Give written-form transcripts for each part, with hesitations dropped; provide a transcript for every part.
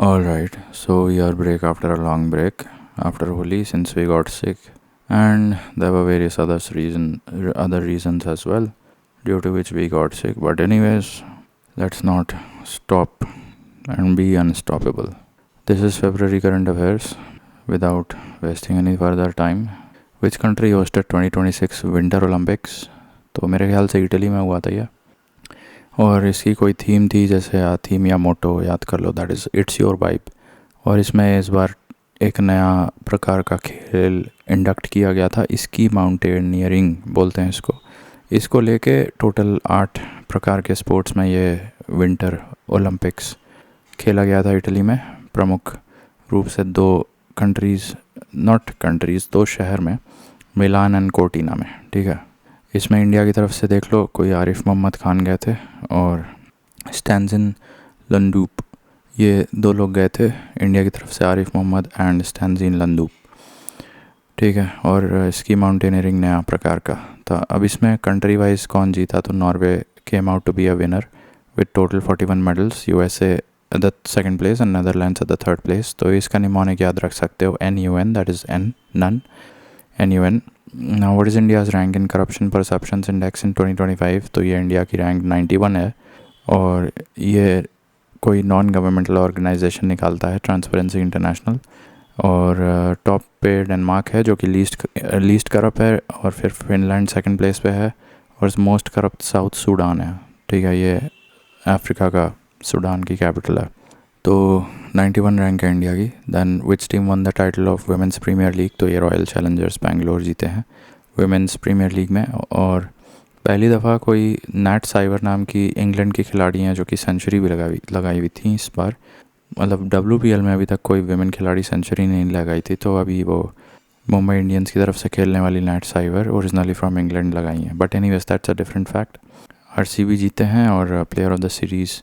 Alright, so your break after a long break after Holi since we got sick, and there were various other reasons as well due to which we got sick. But anyways, let's not stop and be unstoppable. This is February current affairs. Without wasting any further time, which country hosted 2026 Winter Olympics? तो मेरे ख्याल से Italy में हुआ था ये, और इसकी कोई थीम थी, जैसे थीम या मोटो याद कर लो, that is it's your vibe. और इसमें इस बार एक नया प्रकार का खेल इंडक्ट किया गया था, इसकी माउंटेनियरिंग बोलते हैं इसको लेके टोटल 8 प्रकार के स्पोर्ट्स में ये विंटर ओलंपिक्स खेला गया था इटली में। प्रमुख रूप से दो शहर में, मिलान एंड कोर्टिना में। ठीक है, इसमें इंडिया की तरफ से देख लो, कोई आरिफ मोहम्मद खान गए थे और स्टैंजिन लंदूप, ये दो लोग गए थे इंडिया की तरफ से, आरिफ मोहम्मद एंड स्टैंजिन लंदूप। ठीक है, और इसकी माउंटेनियरिंग नया प्रकार का था। अब इसमें कंट्री वाइज कौन जीता, तो Norway came out to be a winner with total 41 medals, USA at the second place and Netherlands at the third place. तो इसका निमोनिक याद रख सकते हो, NUN, that is nun, NUN। Now what is India's rank in corruption perceptions index in 2025? तो ये India की rank 91 है, और ये कोई नॉन गवर्नमेंटल ऑर्गेनाइजेशन निकालता है, ट्रांसपेरेंसी इंटरनेशनल। और टॉप पे डेनमार्क है जो कि लीस्ट करप्ट है, और फिर फिनलैंड सेकंड प्लेस पे है, और मोस्ट करप्ट साउथ सूडान है। ठीक है, ये अफ्रीका का सूडान की कैपिटल है। तो 91 रैंक है इंडिया की। Then which team won the title of women's premier league? तो ये रॉयल चैलेंजर्स बेंगलोर जीते हैं वुमेंस प्रीमियर लीग में। और पहली दफ़ा कोई नैट साइवर नाम की इंग्लैंड की खिलाड़ी हैं जो कि सेंचुरी भी लगाई हुई थी इस बार। मतलब WPL में अभी तक कोई वुमेन खिलाड़ी सेंचुरी नहीं लगाई थी, तो अभी वो मुंबई इंडियंस की तरफ से खेलने वाली Nat Sciver originally from England लगाई हैं। But anyways that's a different fact. RCB जीते हैं, और player of the series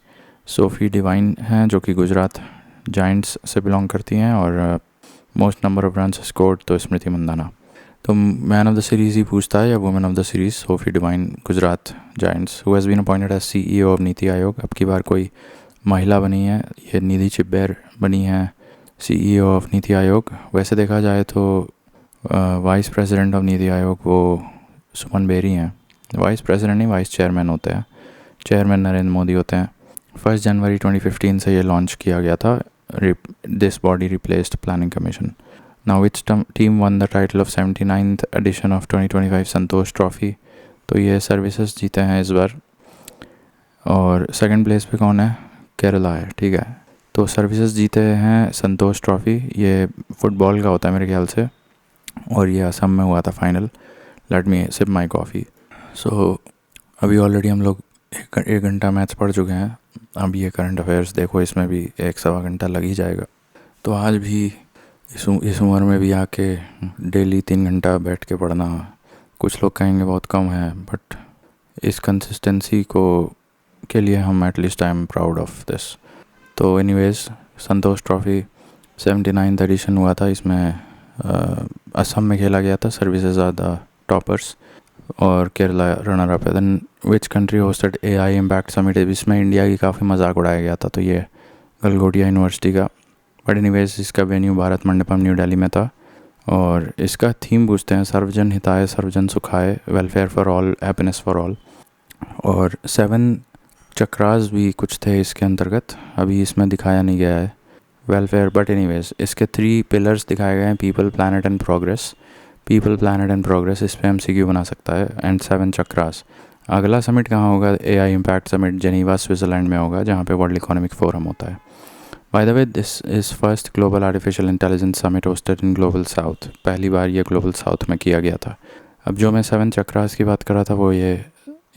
Sophie Devine हैं जो कि गुजरात जायंट्स से बिलोंग करती हैं, और most number of run scored तो स्मृति मंदाना। तो मैन ऑफ द सीरीज़ ही पूछता है, या women of the series Sophie Devine Gujarat giants, who has been appointed as CEO of NITI Aayog. अब की बार कोई महिला बनी है, ये निधि चिब्बैर बनी है CEO ऑफ नीति आयोग। वैसे देखा जाए तो वाइस प्रेसिडेंट ऑफ नीति आयोग वो सुमन बेरी हैं। वाइस प्रेसिडेंट नहीं, वाइस चेयरमैन होते हैं, चेयरमैन नरेंद्र मोदी होते हैं। 1 जनवरी 2015 से ये लॉन्च किया गया था। This body replaced planning commission. Now which team won the title of 79th edition of 2025 Santosh trophy? तो ये सर्विसेज जीते हैं इस बार, और सेकंड प्लेस पे कौन है? केरला है। ठीक है, तो सर्विसेज जीते हैं संतोष ट्रॉफी। ये फुटबॉल का होता है मेरे ख्याल से, और ये असम में हुआ था final. Let me sip my coffee. So अभी ऑलरेडी हम लोग एक घंटा मैच पढ़ चुके हैं। अब ये करंट अफेयर्स देखो, इसमें भी 1-1.25 घंटा लग ही जाएगा। तो आज भी इस उम्र में भी आके डेली 3 घंटा बैठ के पढ़ना, कुछ लोग कहेंगे बहुत कम है, बट इस कंसिस्टेंसी के लिए हम at least I am proud of this. तो एनीवेज, संतोष ट्रॉफी 79th एडिशन हुआ था। इसमें असम में खेला गया था। सर्विसेज आर द टॉपर्स, और केरला रनर अप है। Then which country hosted AI impact summit? इसमें इंडिया की काफ़ी मजाक उड़ाया गया था, तो ये गलगोटिया यूनिवर्सिटी का। बट एनीवेज, इसका वेन्यू भारत मंडपम न्यू दिल्ली में था, और इसका थीम पूछते हैं सर्वजन हिताय सर्वजन सुखाय, welfare for all, happiness for all. और 7 चक्रास भी कुछ थे इसके अंतर्गत, अभी इसमें दिखाया नहीं गया है वेलफेयर। बट एनीवेज, इसके 3 पिलर्स दिखाए गए हैं, people, planet and progress. People, planet and progress, इस पे MCQ बना सकता है। एंड 7 चक्रास। अगला समिट कहाँ होगा? AI impact summit Geneva Switzerland में होगा, जहाँ पे वर्ल्ड इकोनॉमिक फोरम होता है। By the way, this is first global artificial intelligence summit hosted in global south. पहली बार ये ग्लोबल साउथ में किया गया था। अब जो मैं 7 चक्रास की बात कर रहा था वो ये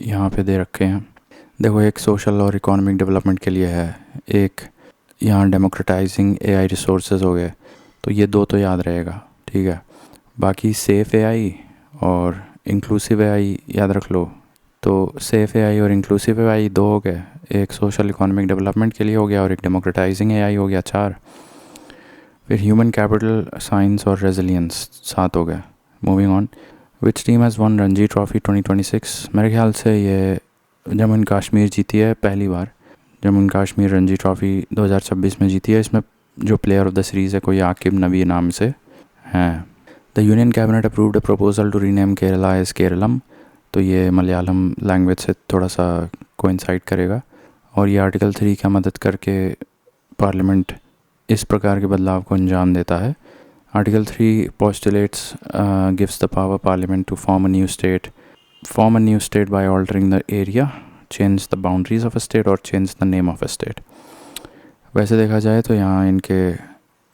यहाँ पे दे रखे हैं। देखो, एक सोशल और इकोनॉमिक डेवलपमेंट के लिए है, एक यहाँ डेमोक्रेटाइजिंग AI रिसोर्सेज हो गए, तो ये 2 तो याद रहेगा। ठीक है, बाकी सेफ़ AI और इंक्लूसिव AI याद रख लो। तो सेफ़ AI और इंक्लूसिव AI 2 हो गए, एक सोशल इकोनॉमिक डेवलपमेंट के लिए हो गया, और एक डेमोक्रेटाइजिंग AI हो गया 4। फिर ह्यूमन कैपिटल, साइंस और रेजिलियंस 7 हो गए। Moving on, which team has one Ranji trophy 2026? मेरे ख्याल से ये जम्मू एंड कश्मीर जीती है पहली बार। जम्मू एंड कश्मीर रणजी ट्रॉफ़ी 2026 में जीती है। इसमें जो प्लेयर ऑफ द सीरीज़ है कोई आकिब नबी नाम से हैं। The union cabinet approved a proposal to rename Kerala as Keralam. तो ये मलयालम लैंग्वेज से थोड़ा सा कोइंसाइड करेगा। और ये आर्टिकल 3 की मदद करके पार्लियामेंट इस प्रकार के बदलाव को अंजाम देता है। Article 3 postulates gives the power parliament to form a new state by altering the area, change the boundaries of a state or change the name of a state। वैसे देखा जाए तो यहाँ इनके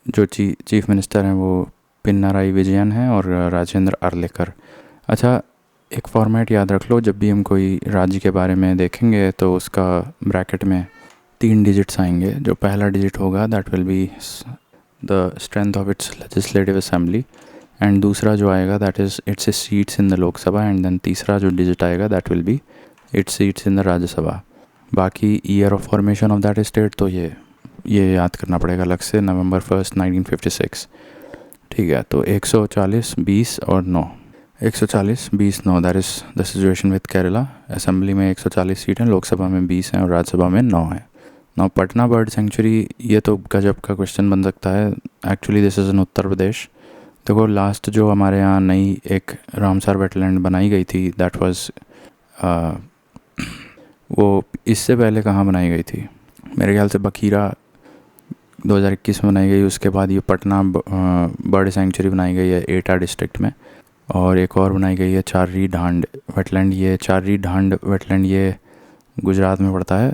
जो चीफ मिनिस्टर हैं वो पिनाराई विजयन हैं और राजेंद्र अर्लेकर। अच्छा, एक फॉर्मेट याद रख लो, जब भी हम कोई राज्य के बारे में देखेंगे तो उसका ब्रैकेट में 3 डिजिट्स आएंगे। जो पहला डिजिट होगा that will be the strength of its legislative assembly, and दूसरा जो आएगा that is its seats in the Lok Sabha, and then तीसरा जो डिजिट आएगा that will be its seats in the Rajya Sabha. बाकी year of formation of that state तो ये याद करना पड़ेगा अलग से, November 1, 1956। ठीक है, तो 140, 20 और 9। 140, 20, 9 that is the situation with Kerala. Assembly में 140 सीट हैं, लोकसभा में 20 हैं और राज्यसभा में 9 हैं। नाउ पटना बर्ड सेंचुरी, ये तो गजब का क्वेश्चन बन सकता है। Actually this is in Uttar Pradesh. देखो लास्ट जो हमारे यहाँ नई एक रामसर वेटलैंड बनाई गई थी दैट वाज वो इससे पहले कहाँ बनाई गई थी, मेरे ख्याल से बखीरा 2021 में बनाई गई। उसके बाद ये पटना बर्ड सेंचुरी बनाई गई है एटा डिस्ट्रिक्ट में, और एक और बनाई गई है चार्री ढांड वेटलैंड। ये चार्री ढांड वेटलैंड ये गुजरात में पड़ता है,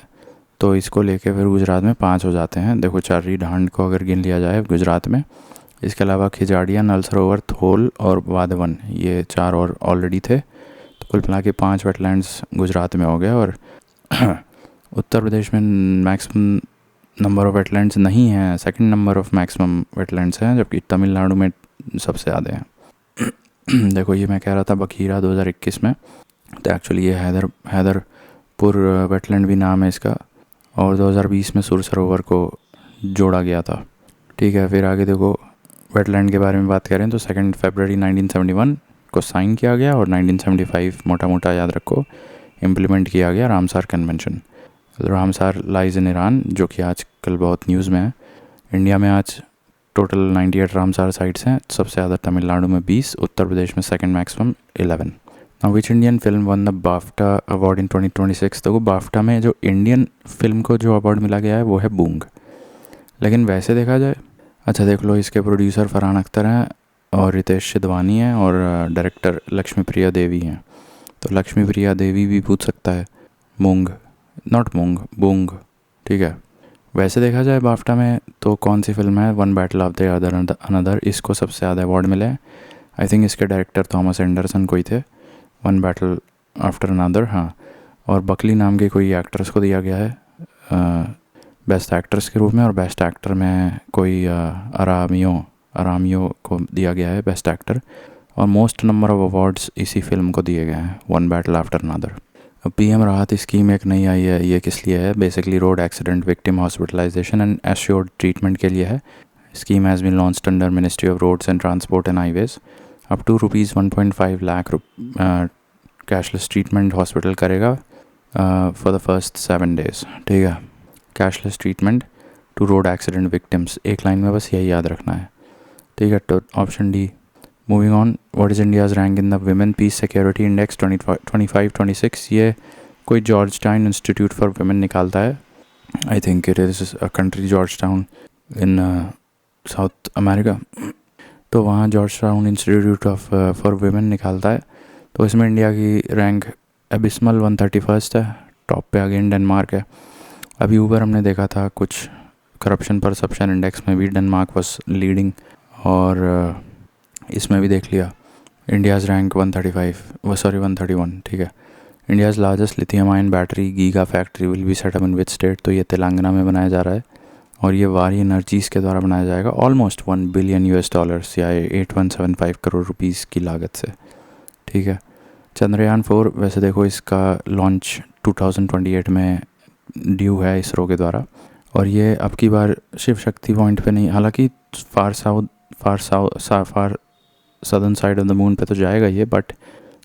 तो इसको लेके फिर गुजरात में 5 हो जाते हैं। देखो चार्री ढांड को अगर गिन लिया जाए गुजरात में, इसके अलावा खिजाड़िया, नल सरोवर, थोल और वाधवन, ये 4 और ऑलरेडी थे, तो कुल मिला के 5 वेटलैंड्स गुजरात में हो गए। और उत्तर प्रदेश में मैक्सिमम नंबर ऑफ़ वेटलैंड्स नहीं हैं, second number of maximum wetlands हैं, जबकि तमिलनाडु में सबसे ज़्यादा हैं। देखो ये मैं कह रहा था बखीरा 2021 में, तो एक्चुअली ये हैदरपुर वेटलैंड भी नाम है इसका, और 2020 में सुर सरोवर को जोड़ा गया था। ठीक है, फिर आगे देखो वेटलैंड के बारे में बात करें तो 2 फरवरी 1971 को साइन किया गया, और 1975 मोटा मोटा याद रखो इम्प्लीमेंट किया गया Ramsar convention. Ramsar lies in Iran, जो कि आजकल बहुत न्यूज़ में है। इंडिया में आज टोटल 98 रामसार साइट्स हैं, सबसे ज़्यादा तमिलनाडु में 20, उत्तर प्रदेश में second maximum 11। Now which Indian film one the BAFTA award in 2026। तो वो बाफ्टा में जो इंडियन फिल्म को जो अवार्ड मिला गया है वो है बूंग। लेकिन वैसे देखा जाए, अच्छा देख लो, इसके प्रोड्यूसर फरहान अख्तर हैं और रितेश सिद्धवानी हैं और डायरेक्टर लक्ष्मी प्रिया देवी हैं। तो लक्ष्मी प्रिया देवी भी पूछ सकता है मूंग, नॉट मूंग, बूंग। ठीक है, वैसे देखा जाए बाफ्टा में तो कौन सी फिल्म है one battle of the another, इसको सबसे ज़्यादा अवार्ड मिले हैं। आई थिंक इसके डायरेक्टर थॉमस एंडरसन कोई थे, वन बैटल आफ्टर अनदर, हाँ। और बकली नाम के कोई एक्ट्रेस को दिया गया है बेस्ट एक्ट्रेस के रूप में, और बेस्ट एक्टर में कोई अरामियो को दिया गया है बेस्ट एक्टर। और मोस्ट नंबर ऑफ अवार्ड्स इसी फिल्म को दिए गए हैं, one battle after another. PM Rahat scheme एक नई आई है, ये किस लिए है? Basically road accident victim hospitalisation and assured treatment के लिए है। Scheme has been launched under ministry of roads and transport and highways. Up to ₹1.5 lakh cashless treatment hospital करेगा फॉर द फर्स्ट 7 days। ठीक है, cashless treatment to road accident victims, एक line में बस यही याद रखना है। ठीक है, तो option D. Moving on, what is India's rank in the women peace security index 25-26। ये कोई Georgetown institute for women निकालता है। I think it is a country Georgetown in South America. तो वहाँ Georgetown institute of for women निकालता है। तो इसमें इंडिया की रैंक एबिस्मल 131 है, टॉप पे अगेन डेनमार्क है। अभी ऊपर हमने देखा था कुछ करप्शन परसेप्शन इंडेक्स में भी डेनमार्क वॉज लीडिंग, और इसमें भी देख लिया इंडियाज़ रैंक 131। ठीक है, India's largest lithium ion battery giga factory will be set up in which state. तो ये तेलंगाना में बनाया जा रहा है, और ये वारी एनर्जीज़ के द्वारा बनाया जाएगा ऑलमोस्ट $1 बिलियन या 8175 करोड़ रुपीज़ की लागत से। ठीक है, चंद्रयान 4, वैसे देखो इसका लॉन्च 2028 में ड्यू है इसरो के द्वारा, और ये अब की बार शिव शक्ति पॉइंट पे नहीं, हालांकि far southern side of the moon पे तो जाएगा ये, but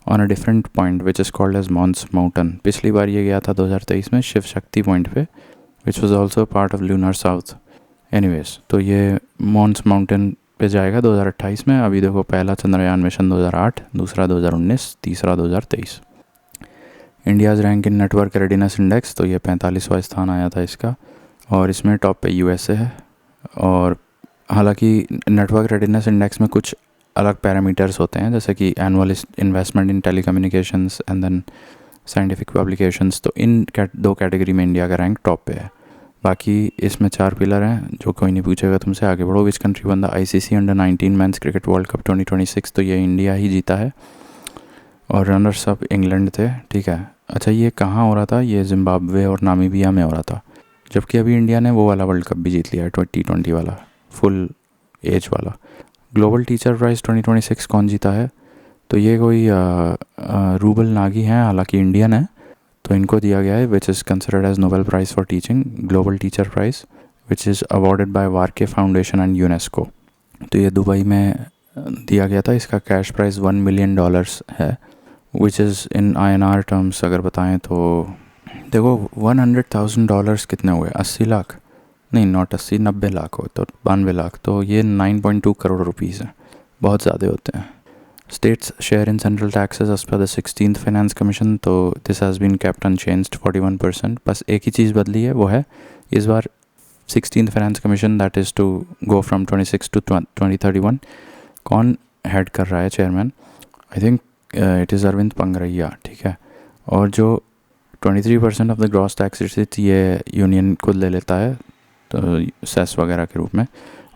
on a different point which is called as Mons mountain. पिछली बार ये गया था 2023 में शिव शक्ति पॉइंट पे, which was also part of lunar south. Anyways, तो ये मॉन्स माउंटेन पे जाएगा 2028 में। अभी देखो, पहला चंद्रयान मिशन 2008, दूसरा 2019, तीसरा 2023। इंडियाज़ रैंक इन नेटवर्क रेडीनेस इंडेक्स, तो ये 45वां स्थान आया था इसका, और इसमें टॉप पे यूएसए है। और हालांकि नेटवर्क रेडीनेस इंडेक्स में कुछ अलग पैरामीटर्स होते हैं, जैसे कि annual investment in telecommunications and then scientific publications. तो इन दो कैटेगरी में इंडिया का रैंक टॉप पे है। बाकी इसमें 4 पिलर हैं जो कोई नहीं पूछेगा तुमसे। आगे बढ़ो। Which country one the ICC under-19 men's cricket world cup 2026, तो ये इंडिया ही जीता है, और रनर्स अप इंग्लैंड थे। ठीक है, अच्छा ये कहाँ हो रहा था? ये जिम्बाब्वे और नामीबिया में हो रहा था, जबकि अभी इंडिया ने वो वाला वर्ल्ड कप भी जीत लिया है, 2020 वाला, फुल एज वाला। ग्लोबल टीचर प्राइज़ 2026 कौन जीता है? तो ये कोई रूबल नागी हैं, हालांकि इंडियन है, तो इनको दिया गया है, which is considered as Nobel prize for teaching, global teacher prize, which is awarded by Varkey foundation and UNESCO. तो ये दुबई में दिया गया था। इसका कैश प्राइस $1 मिलियन है, which is in INR terms अगर बताएं तो देखो $100,000 कितने हुए? 80 लाख नहीं, नॉट 80, 90 लाख हो तो 92 लाख, तो ये 9.2 करोड़ रुपीज़ हैं, बहुत ज़्यादा होते हैं। States share in central taxes as per the 16th finance commission, तो this has been kept unchanged 41%। बस एक ही चीज़ बदली है, वो है इस बार 16th finance commission, that is to go from 26 to 2031। कौन हेड कर रहा है chairman? I think it is Arvind Panagariya. ठीक है, और जो 23% of the gross tax receipts ये यूनियन खुद ले लेता है, तो सेस वगैरह के रूप में।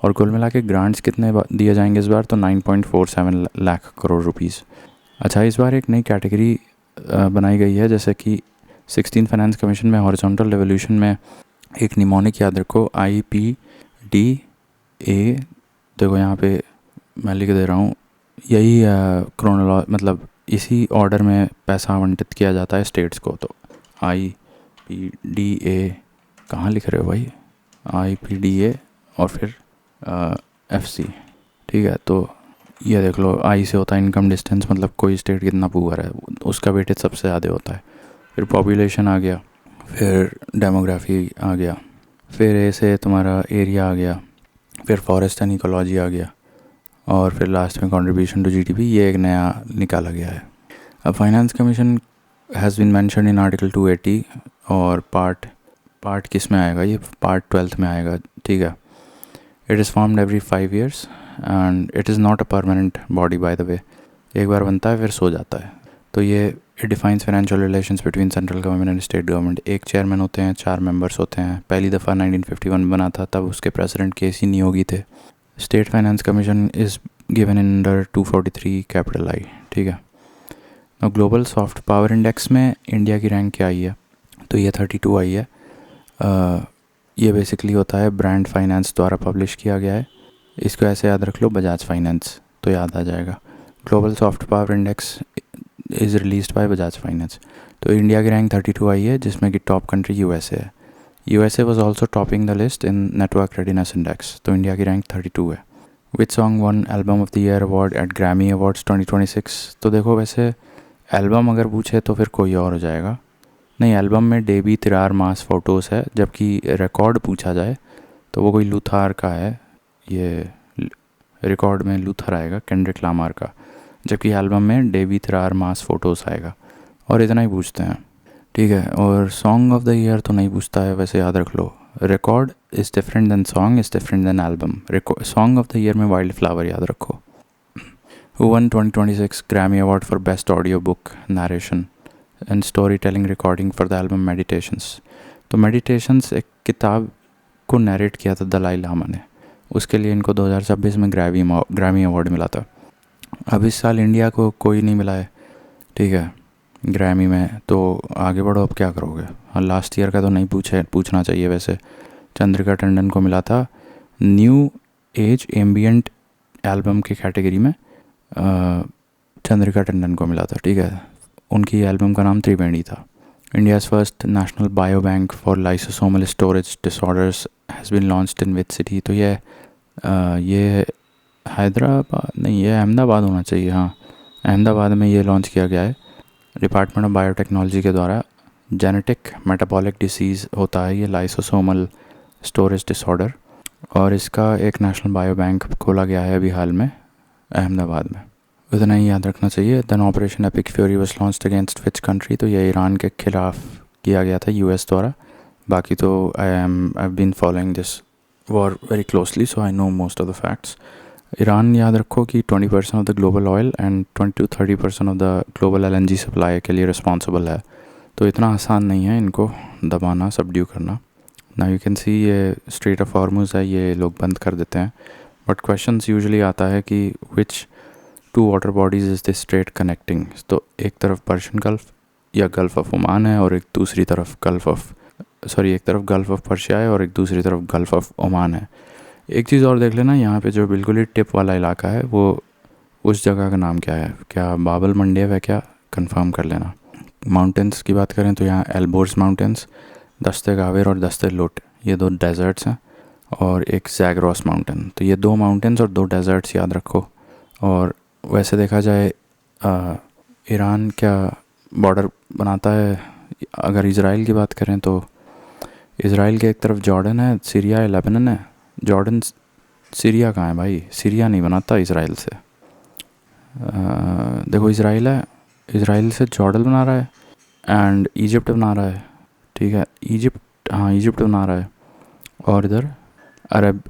और कुल मिला के ग्रांट्स कितने दिए जाएंगे इस बार? तो 9.47 लाख करोड़ रुपीज़। अच्छा, इस बार एक नई कैटेगरी बनाई गई है, जैसे कि 16th फाइनेंस कमीशन में हॉरिजॉन्टल रेवोल्यूशन में एक निमोनिक याद रखो, IPDA। देखो यहाँ पे मैं लिख दे रहा हूँ, यही मतलब इसी ऑर्डर में पैसा आवंटित किया जाता है स्टेट्स को। तो IPDA कहाँ लिख रहे हो भाई? IPDA और फिर FC। ठीक है, तो ये देख लो, आई से होता है इनकम डिस्टेंस, मतलब कोई स्टेट कितना पुअर है उसका वेटेज सबसे ज़्यादा होता है। फिर पॉपुलेशन आ गया, फिर डेमोग्राफी आ गया, फिर ए से तुम्हारा एरिया आ गया, फिर फॉरेस्ट एंड इकोलॉजी आ गया, और फिर लास्ट में कंट्रीब्यूशन टू GDP। ये एक नया निकाला गया है। अब finance commission has been mentioned in article 280, और पार्ट किस में आएगा? ये पार्ट 12th में आएगा। ठीक है, it is formed every 5 years and it is not a permanent body by the वे। एक बार बनता है फिर सो जाता है। तो ये it defines financial relations between central government and state government. एक चेयरमैन होते हैं, 4 मेंबर्स होते हैं। पहली दफ़ा 1951 बना था, तब उसके प्रेसिडेंट KC नियोगी थे। State finance commission is given in under 243 capital I। ठीक है, और ग्लोबल सॉफ्ट पावर इंडेक्स में इंडिया की रैंक क्या आई है? तो ये 32 आई है। ये बेसिकली होता है ब्रांड फाइनेंस द्वारा पब्लिश किया गया है। इसको ऐसे याद रख लो, बजाज फाइनेंस, तो याद आ जाएगा। Global soft power index is released by Bajaj finance. तो इंडिया की रैंक 32 आई है, जिसमें कि टॉप कंट्री USA है। USA was also topping the list in network readiness index. तो इंडिया की रैंक 32 है। Which song one album of the year award eight Grammy awards 2026? तो देखो, वैसे एल्बम अगर पूछे तो फिर कोई और हो जाएगा। नहीं, एल्बम में डेबी तिरार मास फोटोज़ है, जबकि रिकॉर्ड पूछा जाए तो वो कोई लूथार का है। ये रिकॉर्ड में लूथर आएगा, केंड्रिक लामार का, जबकि एल्बम में डेबी तिरार मास फोटोज़ आएगा। और इतना ही पूछते हैं। ठीक है, और सॉन्ग ऑफ द ईयर तो नहीं पूछता है, वैसे याद रख लो। Record is different than song, is different than album. Song of the year में वाइल्ड फ्लावर याद रखो। Who won 2026 Grammy Award for Best Audio Book Narration and Storytelling Recording for the album Meditations? तो Meditations एक किताब को narrate किया था दलाई लामा ने, उसके लिए इनको 2026 में ग्रैमी अवार्ड मिला था। अब इस साल इंडिया को कोई नहीं मिला है, ठीक है, ग्रैमी में। तो आगे बढ़ो, अब क्या करोगे? हाँ, लास्ट ईयर का तो नहीं पूछना चाहिए वैसे। चंद्रिका टंडन को मिला था न्यू एज एम्बियंट एल्बम की कैटेगरी में, चंद्रिका टंडन को मिला था। ठीक है, उनकी एल्बम का नाम त्रिवेणी था। India's first national bio bank for lysosomal storage disorders has been launched in which city? तो ये हैदराबाद नहीं, ये अहमदाबाद होना चाहिए। हाँ, अहमदाबाद में ये लॉन्च किया गया है डिपार्टमेंट ऑफ बायोटेक्नोलॉजी के द्वारा, जेनेटिक मेटाबॉलिक डिसीज़ होता है ये, लाइसोसोमल स्टोरेज डिसऑर्डर, और इसका एक नेशनल बायो बैंक खोला गया है अभी हाल में अहमदाबाद में। इतना ही याद रखना चाहिए। Then operation epic fury was launched against which country, तो ये ईरान के खिलाफ किया गया था यूएस द्वारा। बाकी तो I been following this war very closely, so I know most of the facts. Iran याद रखो कि 20% of the global oil and 20-30% of the global LNG supply के लिए रिस्पॉन्सिबल है। तो इतना आसान नहीं है इनको दबाना, सबड्यू करना। नाउ यू कैन सी ये स्ट्रेट ऑफ हॉर्मुज़ है, ये लोग बंद कर देते हैं। बट क्वेश्चंस यूजुअली आता है कि विच 2 water bodies is this straight connecting. तो एक तरफ पर्शियन गल्फ़ या गल्फ़ ऑफ ओमान है, और एक तरफ गल्फ़ ऑफ पर्शिया है, और एक दूसरी तरफ गल्फ़ ऑफ ओमान है। एक चीज़ और देख लेना, यहाँ पे जो बिल्कुल ही टिप वाला इलाका है वो उस जगह का नाम क्या है, क्या बाबल मंडेव है क्या, कंफर्म कर लेना। माउंटेंस की बात करें तो यहाँ एल्बोर्स माउंटेंस, दस्ते गावेर और दस्ते लुट, ये 2 डेजर्ट्स हैं, और एक जैग्रोस माउंटेन। तो ये 2 माउंटेंस और 2 डेजर्ट्स याद रखो। और वैसे देखा जाए ईरान क्या बॉर्डर बनाता है, अगर इज़राइल की बात करें तो इज़राइल के एक तरफ जॉर्डन है, सीरिया है, लेबनान है। जॉर्डन सीरिया कहाँ है भाई, सीरिया नहीं बनाता इज़राइल से। देखो इज़राइल है, इज़राइल से जॉर्डन बना रहा है एंड इजिप्ट बना रहा है, ठीक है, इजिप्ट बना रहा है, और इधर अरब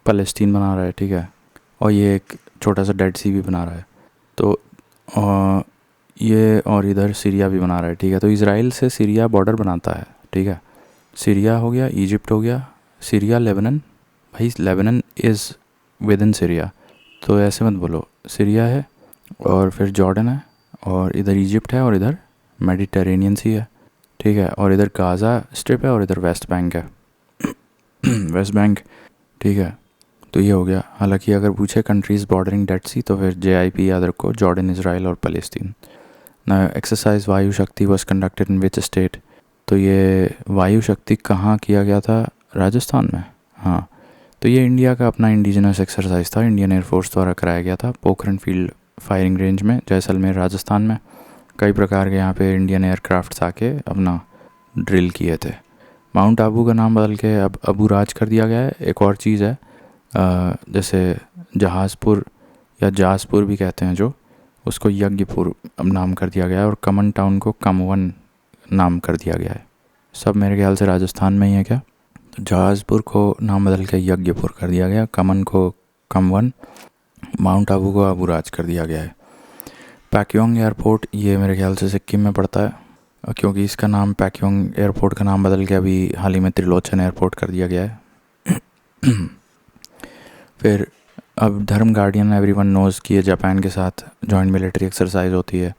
फ़लस्तीन बना रहा है, ठीक है, और ये एक छोटा सा डेड सी भी बना रहा है। तो ये और इधर सीरिया भी बना रहा है, ठीक है। तो इज़राइल से सीरिया बॉर्डर बनाता है, ठीक है। सीरिया हो गया, इजिप्ट हो गया, सीरिया, लेबनान, भाई Lebanon is with in Syria, तो ऐसे मत बोलो। सीरिया है और फिर जॉर्डन है और इधर इजिप्ट है और इधर मेडिटेरेनियन सी है, ठीक है, और इधर गाज़ा स्ट्रिप है और इधर वेस्ट बैंक है वेस्ट बैंक, ठीक है। तो ये हो गया। हालांकि अगर पूछे कंट्रीज़ बॉर्डरिंग डेड सी तो फिर JIP याद रखो, जॉर्डन, इसराइल और फ़लस्तीन। ना एक्सरसाइज वायु शक्ति was conducted in which state, तो ये वायु शक्ति कहाँ किया गया था, राजस्थान में। हाँ, तो ये इंडिया का अपना इंडिजिनस एक्सरसाइज था, इंडियन एयरफोर्स द्वारा कराया गया था पोखरण फील्ड फायरिंग रेंज में, जैसलमेर, राजस्थान में। कई प्रकार के यहाँ पे इंडियन एयरक्राफ्ट्स आके अपना ड्रिल किए थे। माउंट आबू का नाम बदल के अब अबू राज कर दिया गया है। एक और चीज़ है, जैसे जहाज़पुर या जासपुर भी कहते हैं जो, उसको यज्ञपुर अब नाम कर दिया गया है, और कमन टाउन को कमवन नाम कर दिया गया है। सब मेरे ख्याल से राजस्थान में ही है क्या। तो जहाज़पुर को नाम बदल के यज्ञपुर कर दिया गया, कमन को कमवन, माउंट आबू को अबू राज कर दिया गया है। पैक्योंग एयरपोर्ट, ये मेरे ख्याल से सिक्किम में पड़ता है, क्योंकि इसका नाम पैक्योंग एयरपोर्ट का नाम बदल के अभी हाल ही में त्रिलोचन एयरपोर्ट कर दिया गया है फिर अब धर्म गार्डियन एवरीवन नोज़ कि ये जापान के साथ जॉइंट मिलिट्री एक्सरसाइज होती है।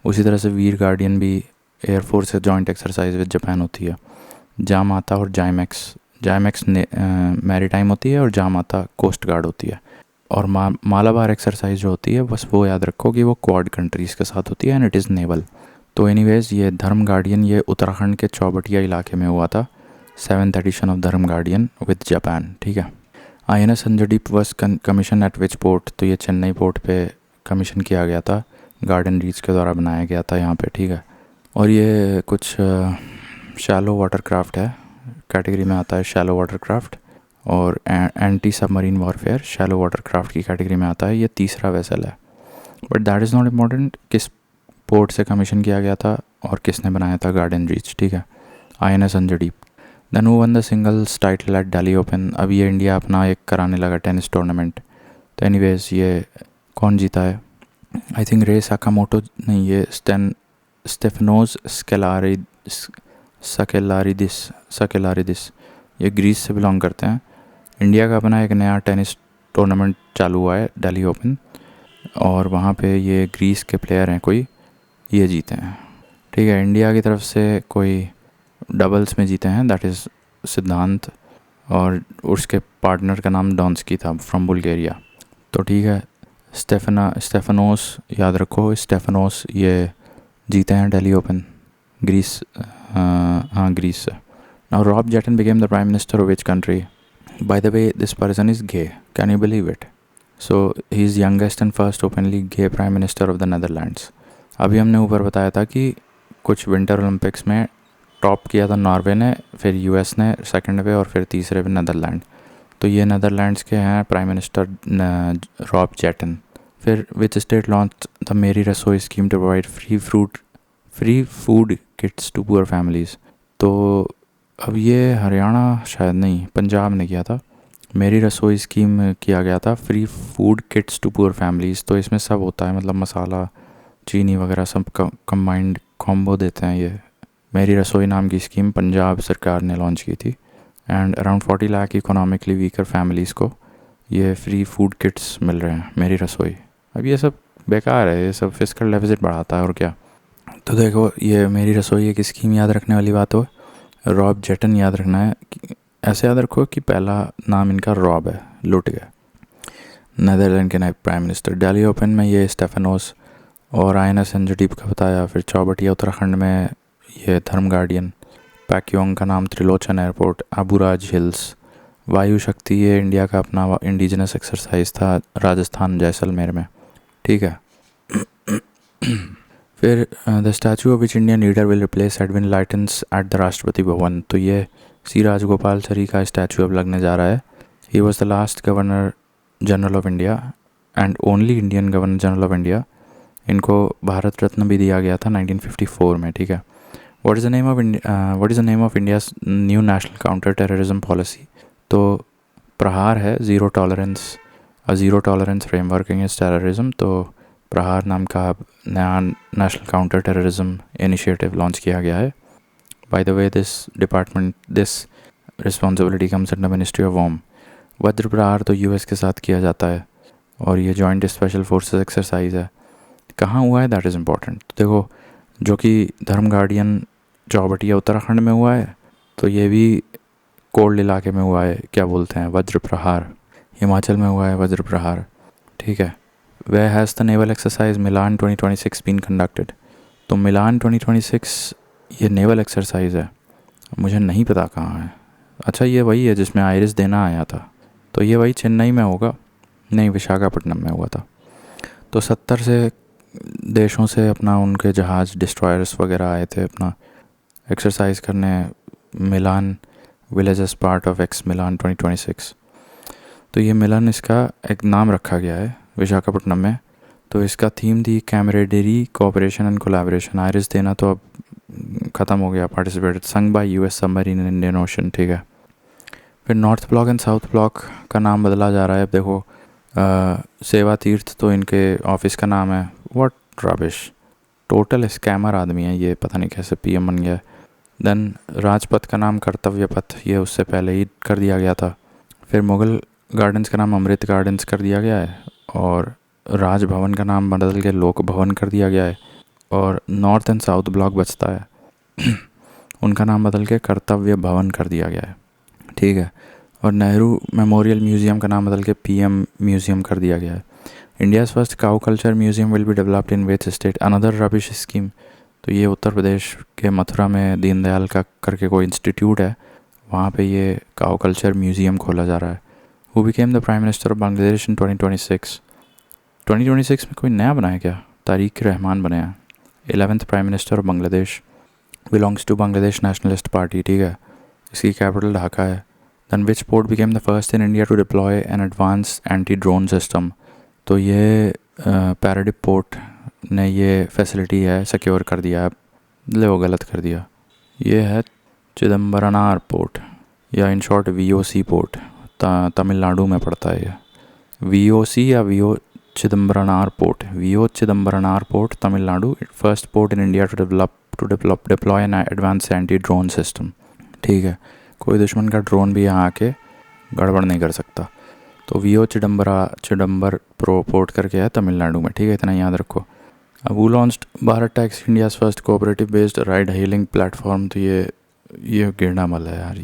उसी तरह से वीर गार्डियन भी एयरफोर्स से जॉइंट एक्सरसाइज विद जापान होती है। जामाता और जायमैक्स मैरीटाइम होती है और जामाता कोस्ट गार्ड होती है। और मालाबार एक्सरसाइज जो होती है बस वो याद रखो कि वो क्वाड कंट्रीज़ के साथ होती है एंड इट इज़ नेवल। तो एनीवेज ये धर्म गार्डियन ये उत्तराखंड के चौबटिया इलाके में हुआ था, 7th edition of Dharma guardian with Japan, ठीक है। INS Anjadip was commission at which port, तो ये चेन्नई पोर्ट पे कमीशन किया गया था, गार्डन रीच के द्वारा बनाया गया था यहाँ पे, ठीक है। और ये कुछ शैलो वाटर क्राफ्ट है, कैटेगरी में आता है शैलो वाटर क्राफ्ट, और anti submarine warfare shallow water craft की कैटेगरी में आता है। ये तीसरा वेसल है, but that is not important किस पोर्ट से कमीशन किया गया था और किसने बनाया था गार्डन रीच, ठीक है, INS अंजडीप। देन वो one the singles title at Delhi open, अब ये इंडिया अपना एक कराने लगा टेनिस टूर्नामेंट। तो एनीवेज ये कौन जीता है, आई थिंक रे साकामोटो नहीं, ये स्टेफनोस सकेलारिदिस, ये ग्रीस से बिलोंग करते हैं। इंडिया का अपना एक नया टेनिस टूर्नामेंट चालू हुआ है, दिल्ली ओपन, और वहाँ पे ये ग्रीस के प्लेयर हैं कोई, ये जीते हैं, ठीक है। इंडिया की तरफ से कोई डबल्स में जीते हैं, दैट इज़ सिद्धांत, और उसके पार्टनर का नाम डॉन्स्की था फ्रॉम बुल्गारिया। तो ठीक है, स्टेफनोस याद रखो, स्टेफनोस ये जीते हैं दिल्ली ओपन ग्रीस, हाँ ग्रीस से। Now Rob Jetten became the prime minister of which country, by the way this person is gay, can you believe it. So he is youngest and first openly gay prime minister of the Netherlands. अभी हमने ऊपर बताया था कि कुछ winter Olympics में top किया था नॉर्वे ने, फिर यूएस ने सेकंड पे, और फिर तीसरे पे नीदरलैंड। तो ये नीदरलैंड्स के हैं प्राइम मिनिस्टर रॉब जेटन। फिर विच state launch the Meri Rasoi scheme to provide free food kits to poor families. तो अब ये हरियाणा शायद नहीं, पंजाब ने किया था। मेरी रसोई स्कीम किया गया था free food kits to poor families. तो इसमें सब होता है, मतलब मसाला, चीनी वगैरह सब कंबाइंड कॉम्बो देते हैं। ये मेरी रसोई नाम की स्कीम पंजाब सरकार ने लॉन्च की थी। And around 40 lakh economically weaker families को ये फ्री फूड किट्स मिल रहे हैं, मेरी रसोई। अब ये सब बेकार है, ये सब फिस्कल डेफिसिट बढ़ाता है और क्या। तो देखो, ये मेरी रसोई एक स्कीम याद रखने वाली बात हो, रॉब जेटन याद रखना है। ऐसे याद रखो कि पहला नाम इनका रॉब है, लुट गया। नीदरलैंड के नए प्राइम मिनिस्टर। दिल्ली ओपन में ये स्टेफेनोस और INS एनजीटी का बताया। फिर चौबटिया उत्तराखंड में ये धर्म गार्डियन। पैक्योंग का नाम त्रिलोचन एयरपोर्ट। अबुराज हिल्स। वायु शक्ति, ये इंडिया का अपना इंडिजिनस एक्सरसाइज था राजस्थान जैसलमेर में, ठीक है। फिर the statue of which Indian leader will replace Edwin Lutyens at the Rashtrapati Bhavan. तो ये सी राजगोपालचारी का स्टैचू अब लगने जा रहा है। He was the last governor general of India and only Indian governor general of India. इनको भारत रत्न भी दिया गया था 1954 में, ठीक है। What is the name of India's new national counter terrorism policy. तो प्रहार है, zero tolerance framework against terrorism. तो प्रहार नाम का नया national counter terrorism initiative launch किया गया है। By the way, this responsibility comes under ministry of home. वज्र प्रहार तो यूएस के साथ किया जाता है, और ये जॉइंट स्पेशल फोर्सेस एक्सरसाइज है। कहाँ हुआ है, दैट इज़ इम्पॉर्टेंट। देखो, जो कि धर्म गार्डियन चौबटिया उत्तराखंड में हुआ है, तो ये भी कोल्ड इलाके में हुआ है, क्या बोलते हैं, वज्र प्रहार। हिमाचल में हुआ है वज्र प्रहार, ठीक है। Where has the naval exercise Milan 2026 been conducted? तो मिलान 2026 ये नेवल एक्सरसाइज है, मुझे नहीं पता कहाँ है। अच्छा, ये वही है जिसमें आयरिस देना आया था। तो ये वही चेन्नई में होगा, नहीं विशाखापट्टनम में हुआ था। तो 70 से देशों से अपना उनके जहाज़ डिस्ट्रॉयर्स वगैरह आए थे अपना एक्सरसाइज करने Milan village as part of ex Milan 2026। तो ये मिलान, इसका एक नाम रखा गया है विशाखापट्टनम में। तो इसका थीम थी camaraderie, cooperation and collaboration. Iris देना तो अब ख़त्म हो गया, participated, sung by US submarine in Indian ocean, ठीक है। फिर north block and south block का नाम बदला जा रहा है। अब देखो, सेवा तीर्थ तो इनके ऑफिस का नाम है। व्हाट रबिश, टोटल स्कैमर आदमी है ये, पता नहीं कैसे पीएम बन गया। देन राजपथ का नाम कर्तव्य पथ, ये उससे पहले ही कर दिया गया था। फिर मुगल गार्डन्स का नाम अमृत गार्डन्स कर दिया गया है, और राजभवन का नाम बदल के लोक भवन कर दिया गया है। और नॉर्थ एंड साउथ ब्लॉक बचता है उनका नाम बदल के कर्तव्य भवन कर दिया गया है, ठीक है। और नेहरू मेमोरियल म्यूज़ियम का नाम बदल के PM म्यूज़ियम कर दिया गया है। India's first cow culture museum will be developed in which state, another rubbish scheme. तो ये उत्तर प्रदेश के मथुरा में दीनदयाल का करके कोई इंस्टीट्यूट है, वहाँ पे ये काउ कल्चर म्यूज़ियम खोला जा रहा है। Who became the prime minister of Bangladesh in 2026। 2026 में कोई नया बना है क्या, तारिक रहमान बने हैं 11th prime minister of Bangladesh. Belongs to Bangladesh nationalist party, ठीक है। इसकी कैपिटल ढाका है। Then which port became the first in India to deploy an advance anti drone system. तो ये पैराडिप पोर्ट ने ये फैसिलिटी है सिक्योर कर दिया है, ले वो गलत कर दिया। ये है चिदम्बरनार पोर्ट, या in short VOC port, Tamil Nadu में पड़ता है ये। VOC या VO Chidambaranar port, VO Chidambaranar port Tamil Nadu, first port in India to deploy an advance anti drone system, ठीक है। कोई दुश्मन का ड्रोन भी यहाँ आके गड़बड़ नहीं कर सकता। तो VO चिदम्बर प्रो पोर्ट करके है तमिलनाडु में, ठीक है, इतना याद रखो। अब वो launched Bharat tax, India's first cooperative based ride hailing platform. तो ये गिरना मल है यार।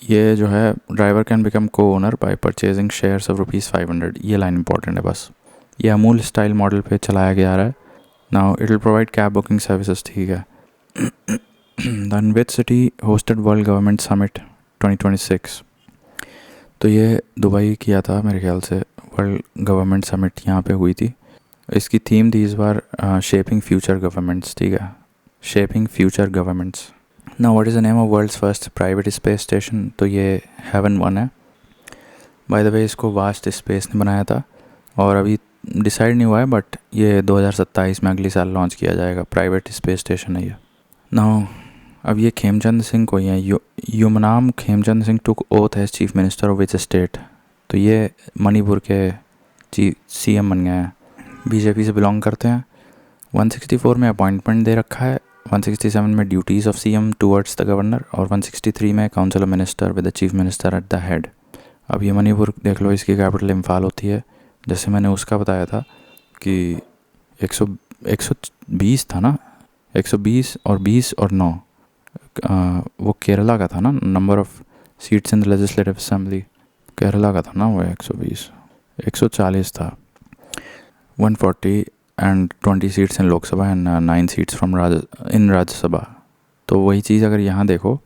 ये जो है, ड्राइवर कैन बिकम को owner bye purchasing shares of ₹500। ये लाइन इंपॉर्टेंट है बस। ये अमूल स्टाइल मॉडल पे चलाया गया है। Now it will provide cab booking services, ठीक है। Then which city hosted world government summit 2026। तो ये दुबई किया था मेरे ख्याल से, वर्ल्ड गवर्नमेंट समिट यहाँ पे हुई थी। इसकी थीम थी इस बार शेपिंग फ्यूचर गवर्नमेंट्स, ठीक है, shaping future governments. Now what is the name of world's first private space station? तो ये हेवन 1 है। बाय द वे इसको वास्ट स्पेस ने बनाया था और अभी डिसाइड नहीं हुआ है, बट ये 2027 में अगले साल लॉन्च किया जाएगा। प्राइवेट स्पेस स्टेशन है ये। नाउ अब ये खेमचंद सिंह कोई हैं, Yumnam Khemchand Singh took oath as chief minister of which state? तो ये मणिपुर के CM बन गए हैं, बीजेपी से बिलोंग करते हैं। 164 में अपॉइंटमेंट दे रखा है, 167 में duties of CM towards the governor और 163 में council of minister with the chief minister at the head. अब ये मणिपुर देख लो, इसकी कैपिटल इम्फाल होती है। जैसे मैंने उसका बताया था कि 120 था ना, 120 और 20 और 9 वो केरला का था ना, number of seats in the legislative assembly Kerala का था ना वो 120, 140 था। 140 and 20 seats in Lok Sabha and 9 seats from in Rajya Sabha. तो वही चीज़ अगर यहाँ देखो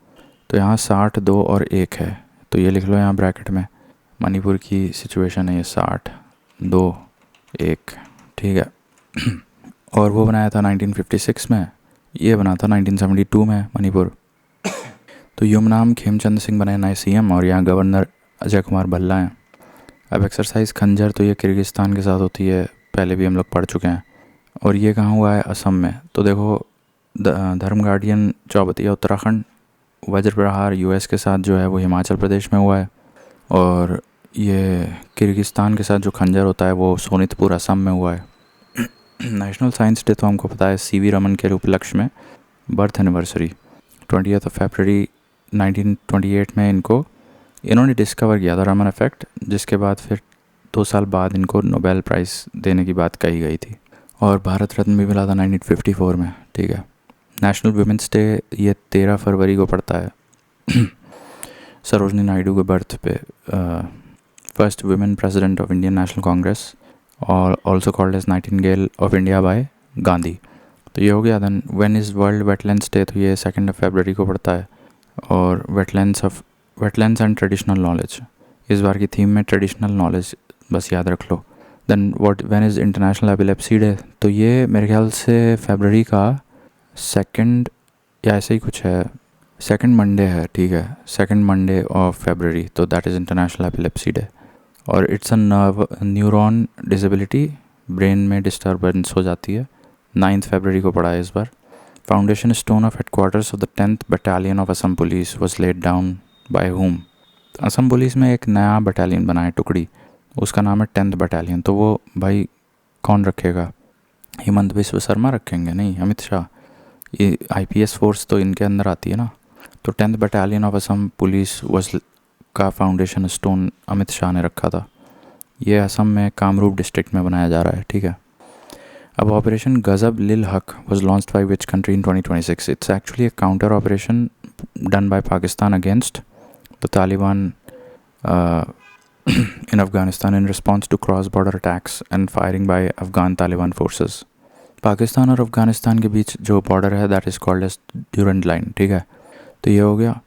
तो यहाँ 60, 2 और 1 है। तो ये लिख लो यहाँ ब्रैकेट में, मणिपुर की सिचुएशन है ये 60, 2, 1, ठीक है। और वो बनाया था 1956 में, ये बना था 1972 में मणिपुर। तो युमनाम खेमचंद सिंह बने नए CM और यहाँ गवर्नर अजय कुमार भल्ला हैं। अब एक्सरसाइज खंजर, तो ये किर्गिस्तान के साथ होती है, पहले भी हम लोग पढ़ चुके हैं। और ये कहाँ हुआ है? असम में। तो देखो धर्म गार्डियन चौबतिया उत्तराखंड, वज्र प्रहार US के साथ जो है वो हिमाचल प्रदेश में हुआ है। और ये किर्गिस्तान के साथ जो खंजर होता है वो सोनितपुर असम में हुआ है। नेशनल साइंस डे तो हमको पता है, CV रमन के उपलक्ष्य में बर्थ एनिवर्सरी 20 फरवरी 1928 में इन्होंने डिस्कवर किया था रमन इफेक्ट, जिसके बाद फिर 2 साल बाद इनको नोबेल प्राइज़ देने की बात कही गई थी। और भारत रत्न भी मिला था 1954 में, ठीक है। नेशनल वुमेंस डे ये 13 फरवरी को पड़ता है। सरोजनी नायडू के बर्थ पे, first women president of Indian National Congress और also called as nightingale of India by Gandhi. तो ये हो गया। Then when is world wetlands day? तो ये 2 फरवरी को पड़ता है। और वेटलैंड्स एंड ट्रेडिशनल नॉलेज, इस बार की थीम में ट्रेडिशनल नॉलेज बस याद रख लो। Then when is international epilepsy day? तो ये मेरे ख्याल से फरवरी का 2 या ऐसे ही कुछ है, 2 मंडे है, ठीक है, 2 मंडे ऑफ फरवरी। तो that is international epilepsy day. और it's a neuron disability, brain में डिस्टर्बेंस हो जाती है। 9 फरवरी को पड़ा है इस बार। Foundation stone of headquarters of the 10th battalion of Assam police was laid down by whom? Assam police में एक नया बटालियन बना है, टुकड़ी, उसका नाम है 10th बटालियन। तो वो भाई कौन रखेगा? हेमंत बिस्व शर्मा रखेंगे? नहीं, अमित शाह। ये IPS फोर्स तो इनके अंदर आती है ना। तो 10th battalion of Assam police was का फाउंडेशन स्टोन अमित शाह ने रखा था। ये असम में कामरूप डिस्ट्रिक्ट में बनाया जा रहा है, ठीक है। अब ऑपरेशन गजब लिल हक was launched by which country in 2026? It's actually a counter operation done by Pakistan against the Taliban in Afghanistan in response to cross-border attacks and firing by Afghan Taliban forces. Pakistan और अफ़गानिस्तान के बीच जो border है that is called as Durand line, ठीक है। तो ये हो गया।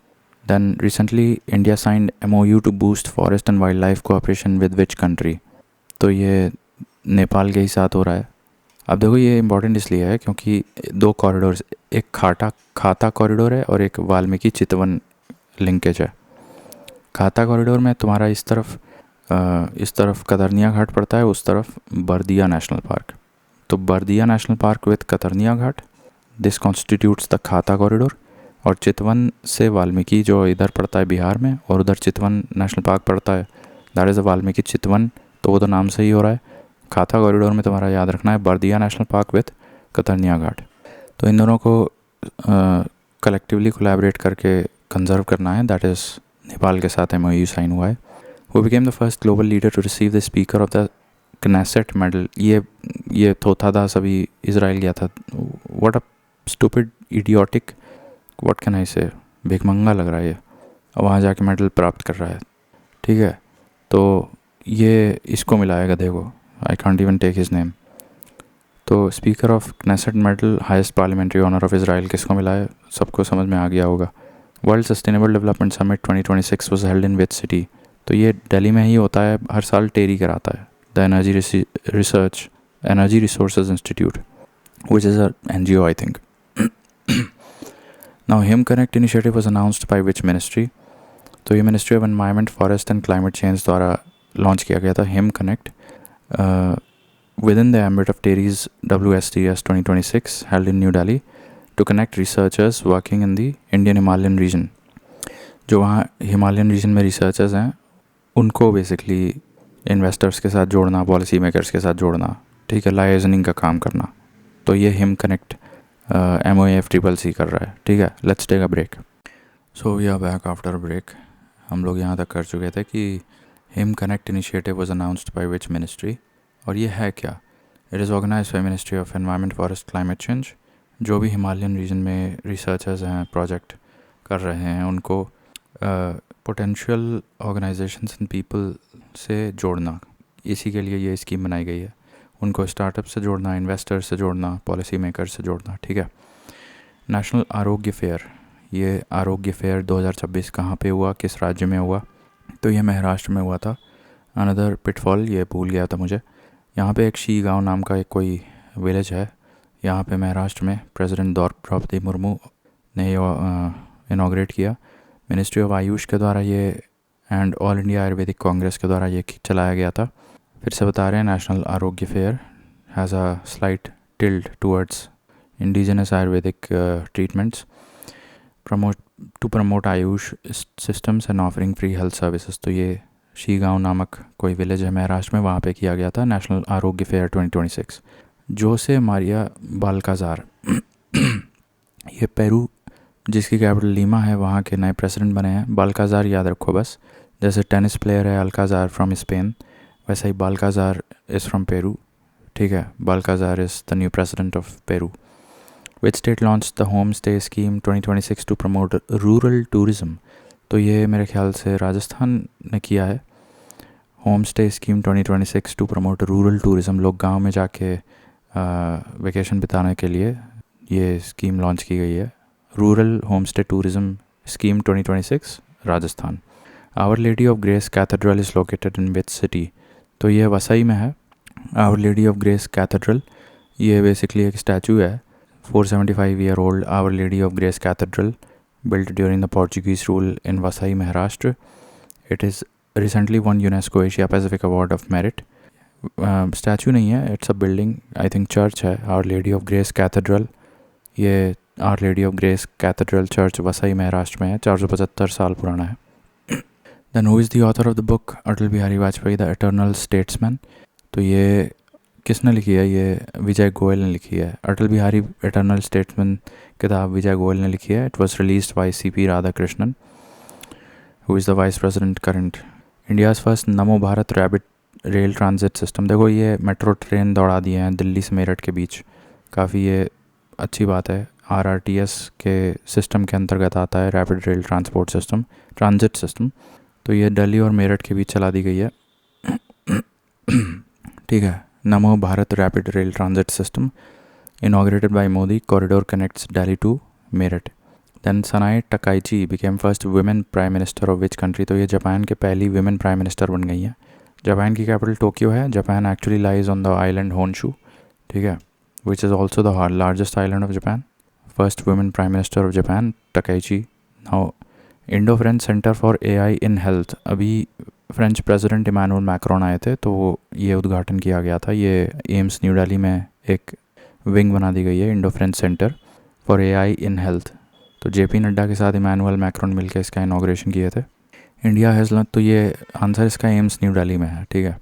Then recently India signed MOU to boost forest and wildlife cooperation with which country? तो ये नेपाल के ही साथ हो रहा है। अब देखो ये इम्पॉर्टेंट इसलिए है क्योंकि 2 कॉरिडोर्स, एक खाता कॉरिडोर है और एक वाल्मीकि चितवन लिंकेज है। खाता कॉरिडोर में तुम्हारा इस तरफ कतरनिया घाट पड़ता है, उस तरफ बर्दिया नेशनल पार्क। तो Bardiya national park with Katarniya Ghat, this constitutes the Khata corridor. और चितवन से वाल्मीकि जो इधर पड़ता है बिहार में, और उधर चितवन नेशनल पार्क पड़ता है, दैट इज़ द वाल्मीकि चितवन। तो वो तो नाम से ही हो रहा है। खाता कॉरिडोर में तुम्हारा याद रखना है Bardiya national park with Katarniya Ghat. तो इन दोनों को कलेक्टिवली कोलैबोरेट करके कंजर्व करना है, दैट इज़ नेपाल के साथ MOU साइन हुआ है। वो became the first global leader to receive the speaker of the Knesset medal. ये थोथा दास अभी इसराइल गया था। What a stupid idiotic, what can I say, भिखमंगा लग रहा है ये, वहाँ जाके मेडल प्राप्त कर रहा है, ठीक है। तो ये इसको मिला है गधे को, I can't even take his name. तो speaker of Knesset medal, highest parliamentary honour of Israel, किसको मिला है? सबको समझ में आ गया होगा। World sustainable development summit 2026 was held in which city? तो ये दिल्ली में ही होता है, हर साल टेरी कराता है, the energy resources institute, which is a NGO I think. Now him connect initiative was announced by which ministry? तो ये ministry of environment, forest and climate change द्वारा लॉन्च किया गया था him connect within the ambit of TERI's WSTS 2026 held in New Delhi to connect researchers working in the Indian Himalayan region. जो वहाँ Himalayan region में researchers हैं उनको basically investors के साथ जोड़ना, पॉलिसी मेकर्स के साथ जोड़ना, ठीक है, लाइजनिंग का काम करना. तो ये हिम कनेक्ट MOAF-CCC कर रहा है, ठीक है. Let's take a break. So we are back after break. हम लोग यहाँ तक कर चुके थे कि Him connect initiative was announced by which ministry, और ये है क्या? It is organised by ministry of environment, forest, climate change. जो भी हिमालयन रीजन में रिसर्चर्स हैं, प्रोजेक्ट कर रहे हैं, उनको पोटेंशियल ऑर्गेनाइजेशंस एंड पीपल से जोड़ना, इसी के लिए ये स्कीम बनाई गई है. उनको स्टार्टअप से जोड़ना, इन्वेस्टर्स से जोड़ना, पॉलिसी मेकर्स से जोड़ना, ठीक है. नेशनल आरोग्य फेयर, ये आरोग्य फेयर 2026 कहाँ पे हुआ, किस राज्य में हुआ? तो ये महाराष्ट्र में हुआ था. अनदर पिटफॉल, ये भूल गया था मुझे, यहाँ पे एक शी गांव नाम का एक कोई विलेज है. यहाँ पे महाराष्ट्र में प्रेसिडेंट द्रौपदी मुर्मू ने इनाग्रेट किया. मिनिस्ट्री ऑफ आयुष के द्वारा ये and all India Ayurvedic Congress के द्वारा ये चलाया गया था. फिर से बता रहे हैं, national Arogya fair has a slight tilt towards indigenous ayurvedic treatments to promote AYUSH systems and offering free health services. तो ये शी गांव नामक कोई विलेज है महाराष्ट्र में, वहाँ पे किया गया था नेशनल आरोग्य फेयर 2026. जोसे मारिया बाल्काजार ये पेरू जिसकी कैपिटल लीमा है, वहाँ के नए प्रेसिडेंट बने हैं. बाल्काजार याद रखो बस, जैसे टेनिस प्लेयर है अल्काजार फ्रॉम स्पेन, वैसे ही बाल्काजार इज़ फ्रॉम पेरू, ठीक है. Balcazar is the new president of Peru. Which state launch the home stay scheme 2026 to promote rural tourism? तो ये मेरे ख्याल से राजस्थान ने किया है. Home stay scheme 2026 to promote rural tourism, लोग गांव में जाके वेकेशन बिताने के लिए ये स्कीम लॉन्च की गई है. Rural home stay tourism scheme 2026, Rajasthan. Our lady of grace cathedral is located in which city? तो ये वसई में है. Our lady of grace cathedral, ये बेसिकली एक स्टैचू है. 475 year old our lady of grace cathedral built during the Portuguese rule in Vasai, Maharashtra. It is recently won UNESCO Asia Pacific Award of Merit. Statue नहीं है, it's a building, I think church है, our lady of grace cathedral. ये our lady of grace cathedral church Vasai Maharashtra में है, 475 साल पुराना है. Then who is the author of the book Atal Bihari Vajpayee the eternal statesman? तो ये किसने लिखी है? ये विजय गोयल ने लिखी है. अटल बिहारी इटर्नल स्टेट्समैन किताब विजय गोयल ने लिखी है. It was released by CP Radhakrishnan, who is the vice president current. India's first Namo Bharat rapid rail transit system. देखो ये मेट्रो ट्रेन दौड़ा दिए हैं दिल्ली से मेरठ के बीच, काफ़ी ये अच्छी बात है. RRTS के सिस्टम के अंतर्गत आता है rapid rail transport system, transit system. तो ये दिल्ली और मेरठ के बीच चला दी गई है, ठीक है. नमो Bharat rapid rail transit system inaugurated by Modi. Corridor connects Delhi to Meerut. Then Sanae Takaichi became first women prime minister of which country? तो ये जापान के पहली women prime minister बन गई हैं. जापान की कैपिटल टोक्यो है. Japan actually lies on the island Honshu, ठीक है, which is also the largest island of Japan. First women prime minister of Japan, Takaichi. Now Indo-French Center for AI in Health, अभी French president Emmanuel Macron आए थे तो ये उद्घाटन किया गया था. ये एम्स न्यू दिल्ली में एक विंग बना दी गई है, Indo French centre for AI in health. तो JP नड्डा के साथ इमानुअल मैक्रोन मिलकर इसका इनाग्रेशन किए थे. इंडिया हैज़ लॉन्च, तो ये आंसर इसका एम्स न्यू दिल्ली में है, ठीक है.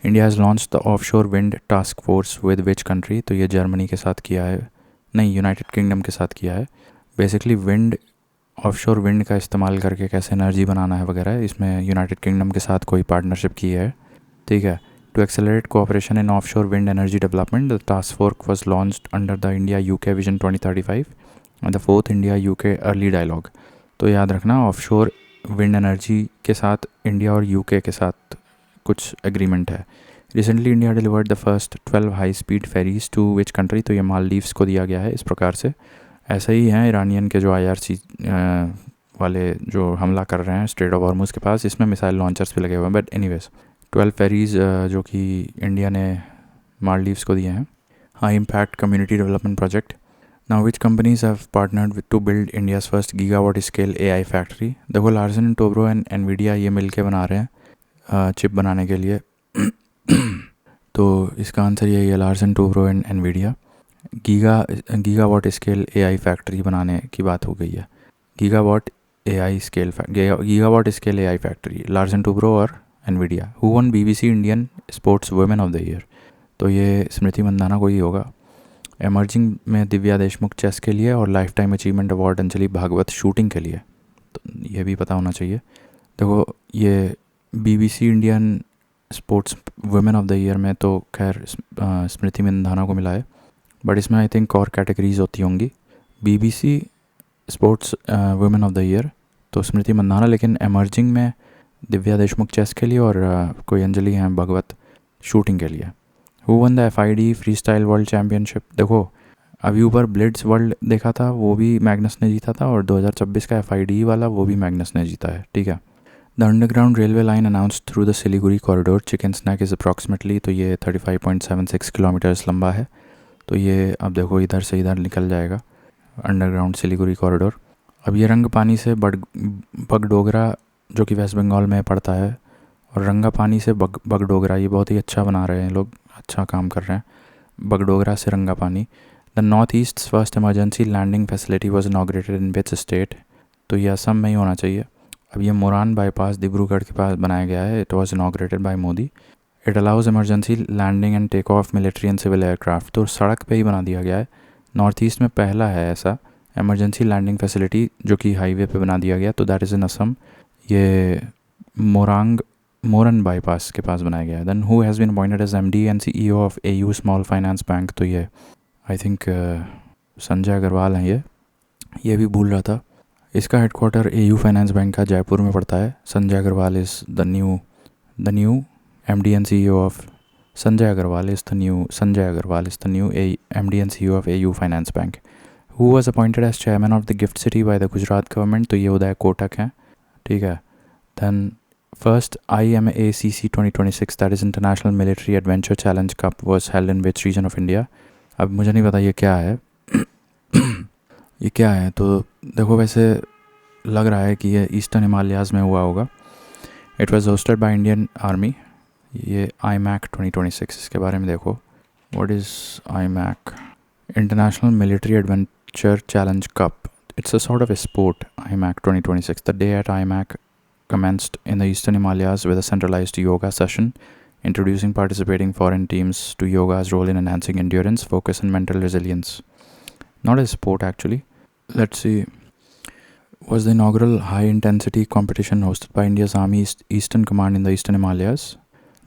India has launch the offshore wind task force with which country? तो ये जर्मनी के साथ किया है, नहीं यूनाइटेड किंगडम के साथ किया है. बेसिकली विंड, ऑफशोर विंड का इस्तेमाल करके कैसे एनर्जी बनाना है वगैरह, इसमें यूनाइटेड किंगडम के साथ कोई पार्टनरशिप की है, ठीक है. To accelerate cooperation in offshore wind energy development, the task force was launched under the India-UK Vision 2035 and the 4th India-UK Early Dialogue. तो याद रखना ऑफशोर विंड एनर्जी के साथ इंडिया और UK के साथ कुछ एग्रीमेंट है. Recently India delivered the first 12 high speed ferries to which country? तो ये मालदीव्स को दिया गया है. इस प्रकार से ऐसे ही हैं ईरानियन के जो IRC वाले जो हमला कर रहे हैं स्ट्रेट ऑफ हॉर्मुज़ के पास, इसमें मिसाइल लॉन्चर्स भी लगे हुए हैं. बट एनीवेज 12 फेरीज जो कि इंडिया ने मालदीव्स को दिए हैं. High impact community development project now which companies have partnered to build India's first gigawatt scale AI factory? देखो, Larsen and Toubro and Nvidia ये मिल के बना रहे हैं चिप बनाने के लिए। तो इसका आंसर यही है, Larsen Toubro and Nvidia. Gigawatt scale AI factory बनाने की बात हो गई है। Gigawatt scale AI factory, Larsen Toubro और Nvidia. Who won BBC Indian sports women of the year? तो ये स्मृति मंदाना को ही होगा। एमर्जिंग में दिव्या देशमुख चेस के लिए और lifetime achievement award Anjali Bhagwat shooting के लिए। तो ये भी पता होना चाहिए। देखो, ये BBC Indian sports women of the year में तो खैर स्मृति मंदाना को मिला है, बट इसमें आई थिंक और कैटेगरीज होती होंगी। BBC sports women of the year तो स्मृति मंदाना, लेकिन एमर्जिंग में दिव्या देशमुख चेस के लिए और कोई अंजलि हैं भागवत शूटिंग के लिए। Who one the FID freestyle world championship? देखो, अभी ऊपर ब्लिट्स वर्ल्ड देखा था, वो भी मैग्नस ने जीता था, और 2026 का FID वाला वो भी मैग्नस ने जीता है, ठीक है। The underground railway line announced through the Siliguri corridor chicken snack is approximately, तो ये 35.76 किलोमीटर्स लंबा है। तो ये अब देखो इधर से इधर निकल जाएगा अंडरग्राउंड सिलीगुड़ी कॉरिडोर। अब ये रंगपानी से बगडोगरा जो कि वेस्ट बंगाल में पड़ता है, और रंगापानी से बगडोगरा, ये बहुत ही अच्छा बना रहे हैं लोग, अच्छा काम कर रहे हैं। बगडोगरा से Rangapani. The North East first emergency landing facility was inaugurated in which state? तो ये असम में ही होना चाहिए। अब ये मोरान बाईपास डिब्रूगढ़ के पास बनाया गया है। It was inaugurated by Modi. It allows emergency landing and take off military and civil aircraft, तो सड़क पे ही बना दिया गया है। नॉर्थ ईस्ट में पहला है ऐसा इमरजेंसी लैंडिंग फैसिलिटी जो कि हाईवे पे बना दिया गया, तो दैट इज़ इन असम। ये मोरन बाईपास के पास बनाया गया है। Then who has been appointed as MD and CEO of AU small finance bank? तो ये आई थिंक संजय अग्रवाल हैं। ये भी भूल रहा था। इसका हेडक्वार्टर AU फाइनेंस बैंक का जयपुर में पड़ता है। Sanjay Agarwal is the new MD and CEO of Sanjay Agarwal is the new MD and CEO of AU Finance Bank. Who was appointed as chairman of the Gift City by the Gujarat government? तो ये उदय कोटक हैं, ठीक है। Then first IMACC 2026, that is International Military Adventure Challenge Cup, was held in which region of India? अब मुझे नहीं पता ये क्या है। ये क्या है? तो देखो, वैसे लग रहा है कि ये ईस्टर्न हिमालयाज़ में हुआ होगा। It was hosted by Indian army. ये IMAC 2026, इसके बारे में देखो। What is IMAC? International military adventure challenge cup. It's a sort of a sport. IMAC 2026. The day at IMAC commenced in the Eastern Himalayas with a centralized yoga session, introducing participating foreign teams to yoga's role in enhancing endurance, focus and mental resilience. Not a sport actually. Let's see. Was the inaugural high-intensity competition hosted by India's Army Eastern Command in the Eastern Himalayas.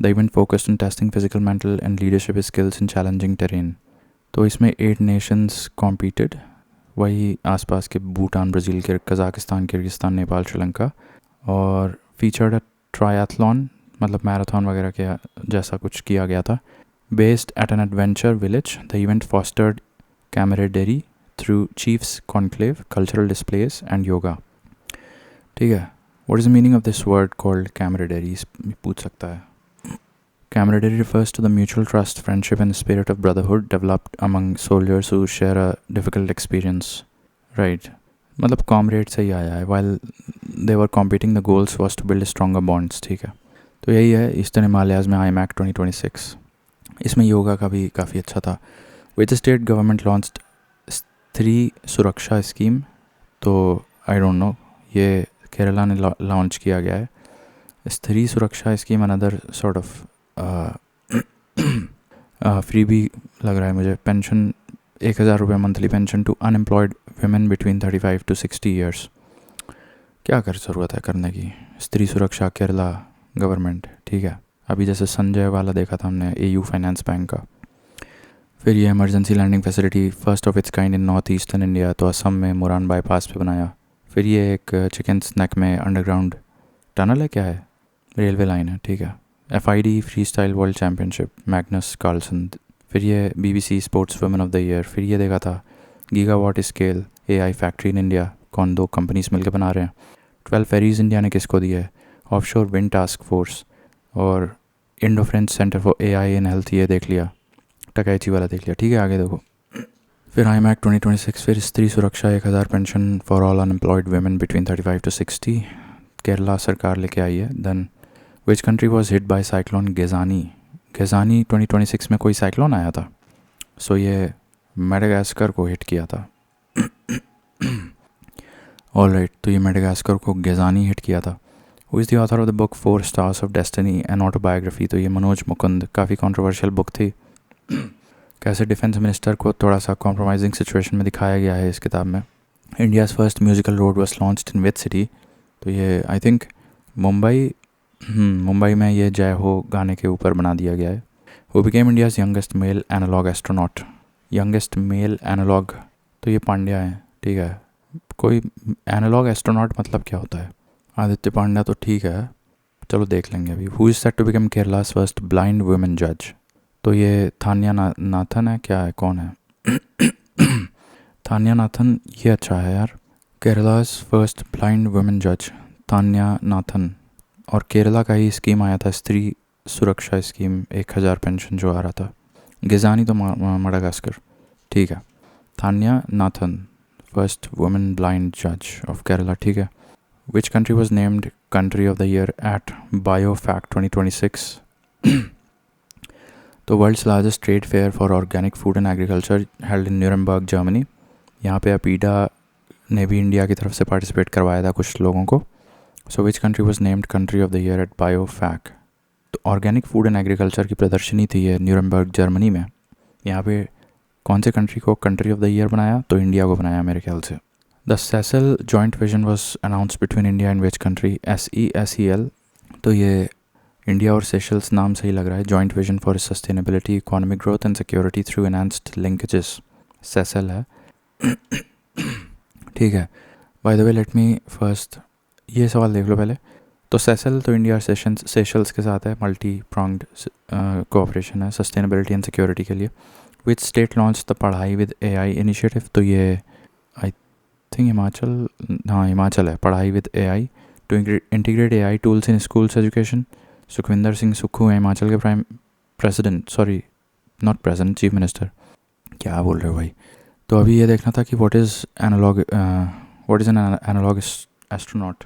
The event focused on testing physical, mental and leadership skills in challenging terrain. तो इसमें 8 nations competed, वही आसपास के Bhutan, Brazil, Kazakhstan, Kyrgyzstan, Nepal, Sri Lanka, और featured a triathlon, मतलब marathon वगैरह के जैसा कुछ किया गया था। Based at an adventure village, the event fostered camaraderie through chiefs conclave, cultural displays and yoga. ठीक है। What is the meaning of this word called camaraderie? पूछ सकता है। Camaraderie refers to the mutual trust, friendship and spirit of brotherhood developed among soldiers who share a difficult experience. Right. मतलब comrade से ही आया है। While they were competing, the goals was to build stronger bonds. ठीक है। तो यही है eastern Himalayas में IMAC 2026। इसमें योगा का भी काफ़ी अच्छा था। Which state government launched स्त्री सुरक्षा स्कीम? तो आई डोंट नो, ये केरला ने लॉन्च किया गया है। Stree Suraksha scheme another sort of free भी लग रहा है मुझे। पेंशन 1000 रुपये monthly pension to unemployed women between 35 to 60 years. क्या कर ज़रूरत है करने की? स्त्री सुरक्षा केरला गवर्नमेंट, ठीक है। अभी जैसे संजय वाला देखा था हमने AU फाइनेंस बैंक का। फिर ये emergency landing facility first of its kind in north eastern India, तो असम में मोरान बाईपास पे बनाया। फिर ये एक चिकन स्नैक में अंडरग्राउंड टनल है, क्या है? रेलवे लाइन है, ठीक है। FID freestyle world championship, Magnus Carlsen. फिर ये BBC sports women of the year. फिर ये देखा था gigawatt scale AI factory in India, कौन 2 कंपनीज मिलकर बना रहे हैं। 12 फेरीज इंडिया ने किसको दी है? Offshore wind task force. और Indo French centre for AI in health, ये देख लिया। टकैची वाला देख लिया, ठीक है। आगे देखो, फिर आई मैक 2026, फिर Stree Suraksha 1000 pension for all unemployed women between 35 to 60 Kerala सरकार लेके आई है। Then which country was hit by cyclone Gezani. Gezani 2026 में कोई साइक्लोन आया था, सो ये मेडागास्कर को हिट किया था। ऑलराइट, तो ये मेडागास्कर को गेजानी हिट किया था। Who is the author of the book 4 Stars of destiny an autobiography. तो ये मनोज मुकुंद, काफ़ी कंट्रोवर्शियल बुक थी। कैसे डिफेंस मिनिस्टर को थोड़ा सा कॉम्प्रोमाइजिंग सिचुएशन में दिखाया गया है इस किताब में। India's first musical road was launched in which city. तो ये आई थिंक मुंबई में ये जय हो गाने के ऊपर बना दिया गया है। Who became India's youngest male analog astronaut. Youngest male analog, तो ये पांड्या हैं, ठीक है। कोई एनालॉग एस्ट्रोनॉट मतलब क्या होता है? आदित्य पांड्या तो ठीक है, चलो देख लेंगे अभी। Who is set to become Kerala's first blind women जज। तो ये थान्या नाथन है, क्या है, कौन है? थान्या नाथन, ये अच्छा है यार। केरलास फर्स्ट ब्लाइंड वुमेन जज तान्या नाथन। और केरला का ही स्कीम आया था, स्त्री सुरक्षा स्कीम, 1000 पेंशन जो आ रहा था। गिजानी तो मडागास्कर, ठीक है। Tanya Nathan first women blind जज ऑफ केरला, ठीक है। Which country was named country of the year at बायोफैक्ट 2026। तो world's largest trade fair for organic food and agriculture held in Nuremberg Germany. यहाँ पे अपीडा ने भी इंडिया की तरफ से पार्टिसिपेट करवाया था कुछ लोगों को। So which country was named country of the year at Biofach. तो ऑर्गेनिक फूड एंड एग्रीकल्चर की प्रदर्शनी थी ये न्यूरमबर्ग जर्मनी में। यहाँ पे कौन से कंट्री को कंट्री ऑफ द ईयर बनाया? तो इंडिया को बनाया मेरे ख्याल से। The सेसल joint vision was announce between India and which country? SEL। तो ये इंडिया और सेशल्स नाम से ही लग रहा है। Joint vision for sustainability, economic growth and security through enhanced linkages, Seychelles है। ठीक है। By the way let me first ये सवाल देख लो पहले। तो सेसल तो इंडिया और सेशल्स के साथ है, मल्टी प्रॉन्ग्ड कोऑपरेशन है सस्टेनेबिलिटी एंड सिक्योरिटी के लिए। Which state launch the Padhai with AI initiative. तो ये आई थिंक हिमाचल, हाँ हिमाचल है। Padhai with AI to integrate AI tools in schools education. Sukhvinder Singh Sukhu हैं हिमाचल के चीफ मिनिस्टर। क्या बोल रहे हो भाई? तो अभी ये देखना था कि what is an analog astronaut.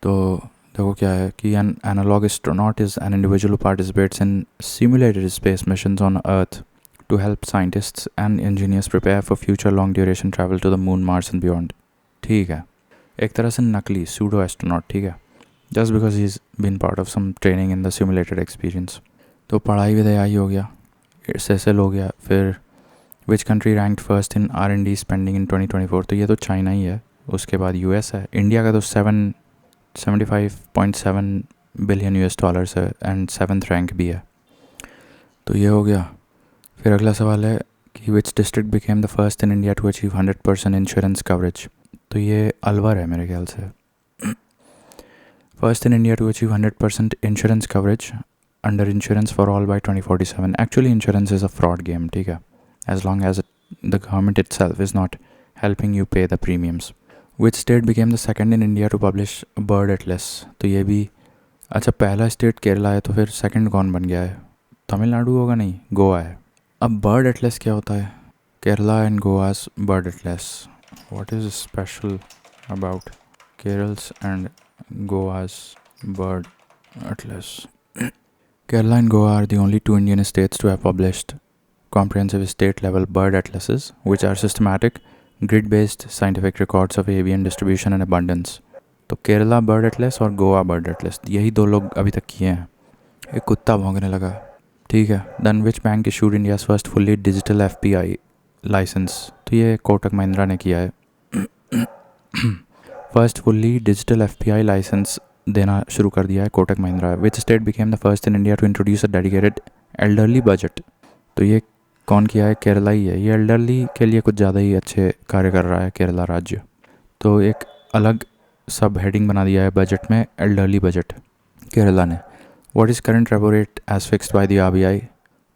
तो देखो क्या है कि an analog astronaut is an individual participates in simulated space missions on earth to help scientists and engineers prepare for future long duration travel to the moon, Mars and beyond। ठीक है, एक तरह से नकली सूडो एस्ट्रोनॉट, ठीक है, just because he is been part of some training in the simulated experience. तो Padhai with AI हो गया, SSL हो गया। फिर which country ranked first in R&D spending इन 2024। तो ये तो चाइना ही है, उसके बाद US है। इंडिया का तो 75.7 बिलियन US डॉलर्स है एंड 7th रैंक भी है। तो ये हो गया। फिर अगला सवाल है कि which district became the first in India to achieve 100% insurance coverage. तो ये अलवर है मेरे ख्याल से। First in India to achieve 100% insurance coverage under insurance for all by 2047। Actually insurance is a fraud game, ठीक है, as long as the government itself is not helping you pay the premiums. Which state became the second in India to publish bird atlas. तो ये भी अच्छा, पहला state Kerala है, तो फिर सेकेंड कौन बन गया है? तमिलनाडु होगा? नहीं, गोवा है। अब बर्ड एटलस क्या होता है? Kerala and Goa's bird atlas, what is special about Kerala's and Goa's bird atlas? Kerala and Goa are the only two Indian states to have published comprehensive state-level bird atlases, which are systematic, grid-based scientific records of avian distribution and abundance. तो Kerala bird Atlas और Goa bird Atlas, यही दो लोग अभी तक किए हैं। एक कुत्ता भौंकने लगा, ठीक है। Then which bank issued India's first fully digital FPI licence. तो ये कोटक महिंद्रा ने किया है। First fully digital FPI licence देना शुरू कर दिया है Kotak Mahindra. Which state became the first in India to introduce a dedicated elderly budget. तो ये कौन किया है? केरला ही है। ये एल्डरली के लिए कुछ ज़्यादा ही अच्छे कार्य कर रहा है केरला राज्य। तो एक अलग सब हेडिंग बना दिया है बजट में, एल्डरली बजट, केरला ने। What is current repo rate as fixed by the RBI।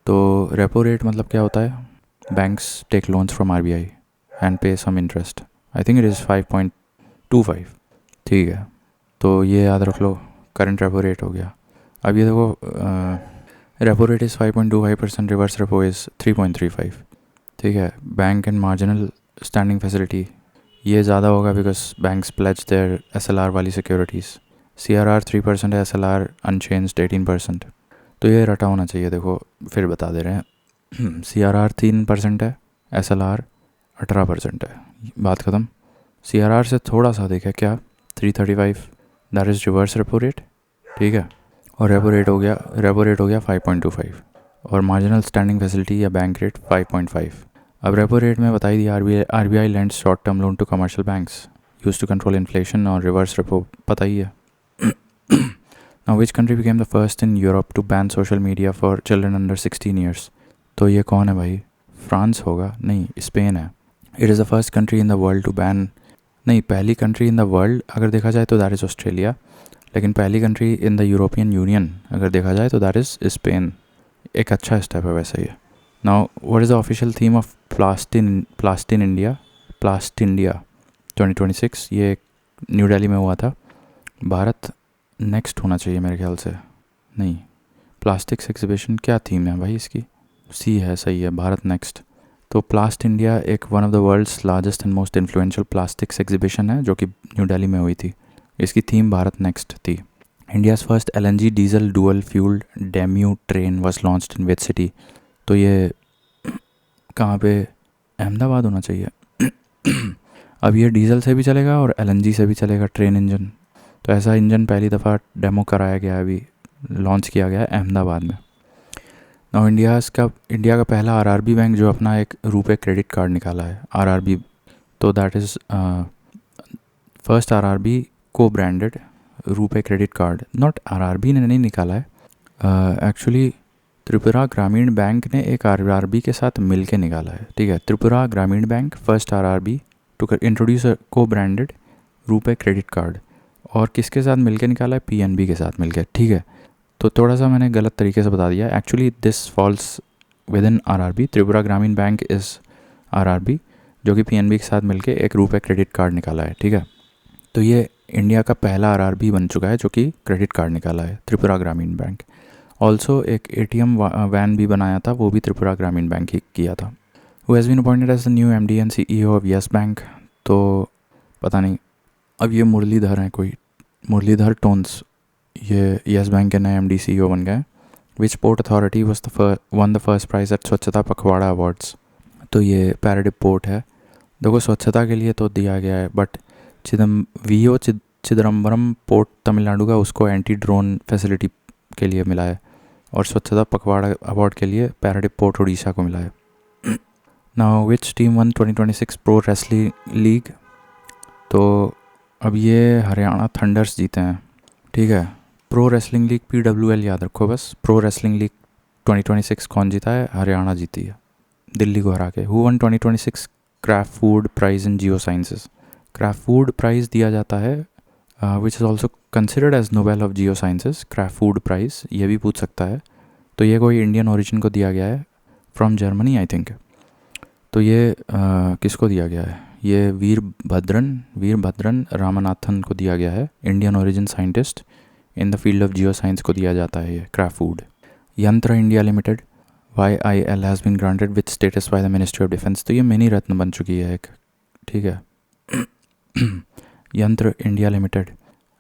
तो रेपो रेट मतलब क्या होता है? Banks take loans from RBI and pay some interest. I think it is 5.25, ठीक है। तो ये याद रख लो, करंट रेपो रेट हो गया। अब ये देखो, repo rate is 5.25%, reverse repo is 3.35, ठीक है। Bank and marginal standing facility ये ज़्यादा होगा because banks pledge their SLR वाली सिक्योरिटीज़। CRR 3% है, SLR अनचेंज्ड 18%। तो ये रटा होना चाहिए, देखो फिर बता दे रहे हैं। CRR 3% है, SLR 18% है, बात ख़त्म। CRR से थोड़ा सा देखे क्या 335, that is reverse repo rate, ठीक है। और रेपो रेट हो गया 5.25 और मार्जिनल स्टैंडिंग फैसिलिटी या बैंक रेट 5.5। अब रेपो रेट में बताई दी RBI lends short term loan to commercial banks use to control inflation, और रिवर्स रेपो पता ही है। Now which country became the first in Europe to ban social media for children under 16 years? तो ये कौन है भाई? फ्रांस होगा? नहीं, स्पेन है। It is the first country in the world to ban, नहीं पहली कंट्री इन द वर्ल्ड अगर देखा जाए तो दैट इज़ ऑस्ट्रेलिया, लेकिन पहली country in the European union अगर देखा जाए तो दैट इज़ स्पेन। एक अच्छा स्टेप है वैसे ये। Now what is the official theme of Plast India 2026? ये न्यू दिल्ली में हुआ था। भारत नेक्स्ट होना चाहिए मेरे ख्याल से, नहीं प्लास्टिक्स एग्जीबिशन क्या थीम है भाई इसकी? सी है, सही है, भारत नेक्स्ट। तो प्लास्ट इंडिया एक one of the world's largest and most influential plastics exhibition है जो कि न्यू दिल्ली में हुई थी। इसकी थीम भारत नेक्स्ट थी। India's first LNG diesel dual fuelled DEMU train was launched in which city? तो ये कहाँ पे? अहमदाबाद होना चाहिए। अब ये डीजल से भी चलेगा और LNG से भी चलेगा ट्रेन इंजन। तो ऐसा इंजन पहली दफ़ा डेमो कराया गया है, अभी लॉन्च किया गया है अहमदाबाद में। नाउ इंडिया का पहला RRB बैंक जो अपना एक रुपए क्रेडिट कार्ड निकाला है, RRB, तो दैट इज़ फर्स्ट RRB को branded RuPay credit card. Not RRB ने नहीं निकाला है, एक्चुअली त्रिपुरा ग्रामीण बैंक ने एक RRB के साथ मिल के निकाला है, ठीक है। Tripura Gramin bank first RRB to introduce co branded RuPay credit card, और किसके साथ मिलके निकाला है? PNB के साथ मिलके, ठीक है। तो थोड़ा सा मैंने गलत तरीके से बता दिया, actually this falls within RRB। Tripura Gramin bank is RRB जो कि PNB के साथ मिलके एक रुपए क्रेडिट कार्ड निकाला है, ठीक है। तो ये इंडिया का पहला RRB बन चुका है जो कि क्रेडिट कार्ड निकाला है, त्रिपुरा ग्रामीण बैंक। ऑल्सो एक ATM वैन भी बनाया था, वो भी त्रिपुरा ग्रामीण बैंक ही किया था। Who has been appointed as the new MD and CEO of yes bank? तो पता नहीं, अब ये मुरलीधर हैं, कोई मुरलीधर टोन्स, ये येस बैंक के नए MD CEO बन गए। Which port authority won the first prize at Swachhata Pakhwada awards? तो ये पैराडिप पोर्ट है। देखो स्वच्छता के लिए तो दिया गया है, बट चिदम्बरम पोर्ट तमिलनाडु का, उसको एंटी ड्रोन फैसिलिटी के लिए मिला है, और स्वच्छता पखवाड़ा अवार्ड के लिए पैराडिप पोर्ट उड़ीसा को मिला है। Now which team one 2026 pro wrestling league? तो अब ये हरियाणा थंडर्स जीते हैं, ठीक है। प्रो रेसलिंग लीग PWL याद रखो बस। प्रो रेसलिंग लीग 2026 कौन जीता है? हरियाणा जीती है, दिल्ली को हरा के। Who won 2026 Crafoord prize in geosciences? Crafoord prize दिया जाता है which is also considered as Nobel of geosciences. Crafoord prize ये भी पूछ सकता है। तो ये कोई इंडियन ओरिजिन को दिया गया है, फ्रॉम जर्मनी आई थिंक। तो ये किसको दिया गया है? ये वीरभद्रन रामनाथन को दिया गया है, Indian origin scientist in the field of geoscience को दिया जाता है ये Crafoord. Yantra India limited YIL has been granted with status by the ministry of defence? तो ये मिनी रत्न बन चुकी है एक, ठीक है। यंत्र इंडिया लिमिटेड,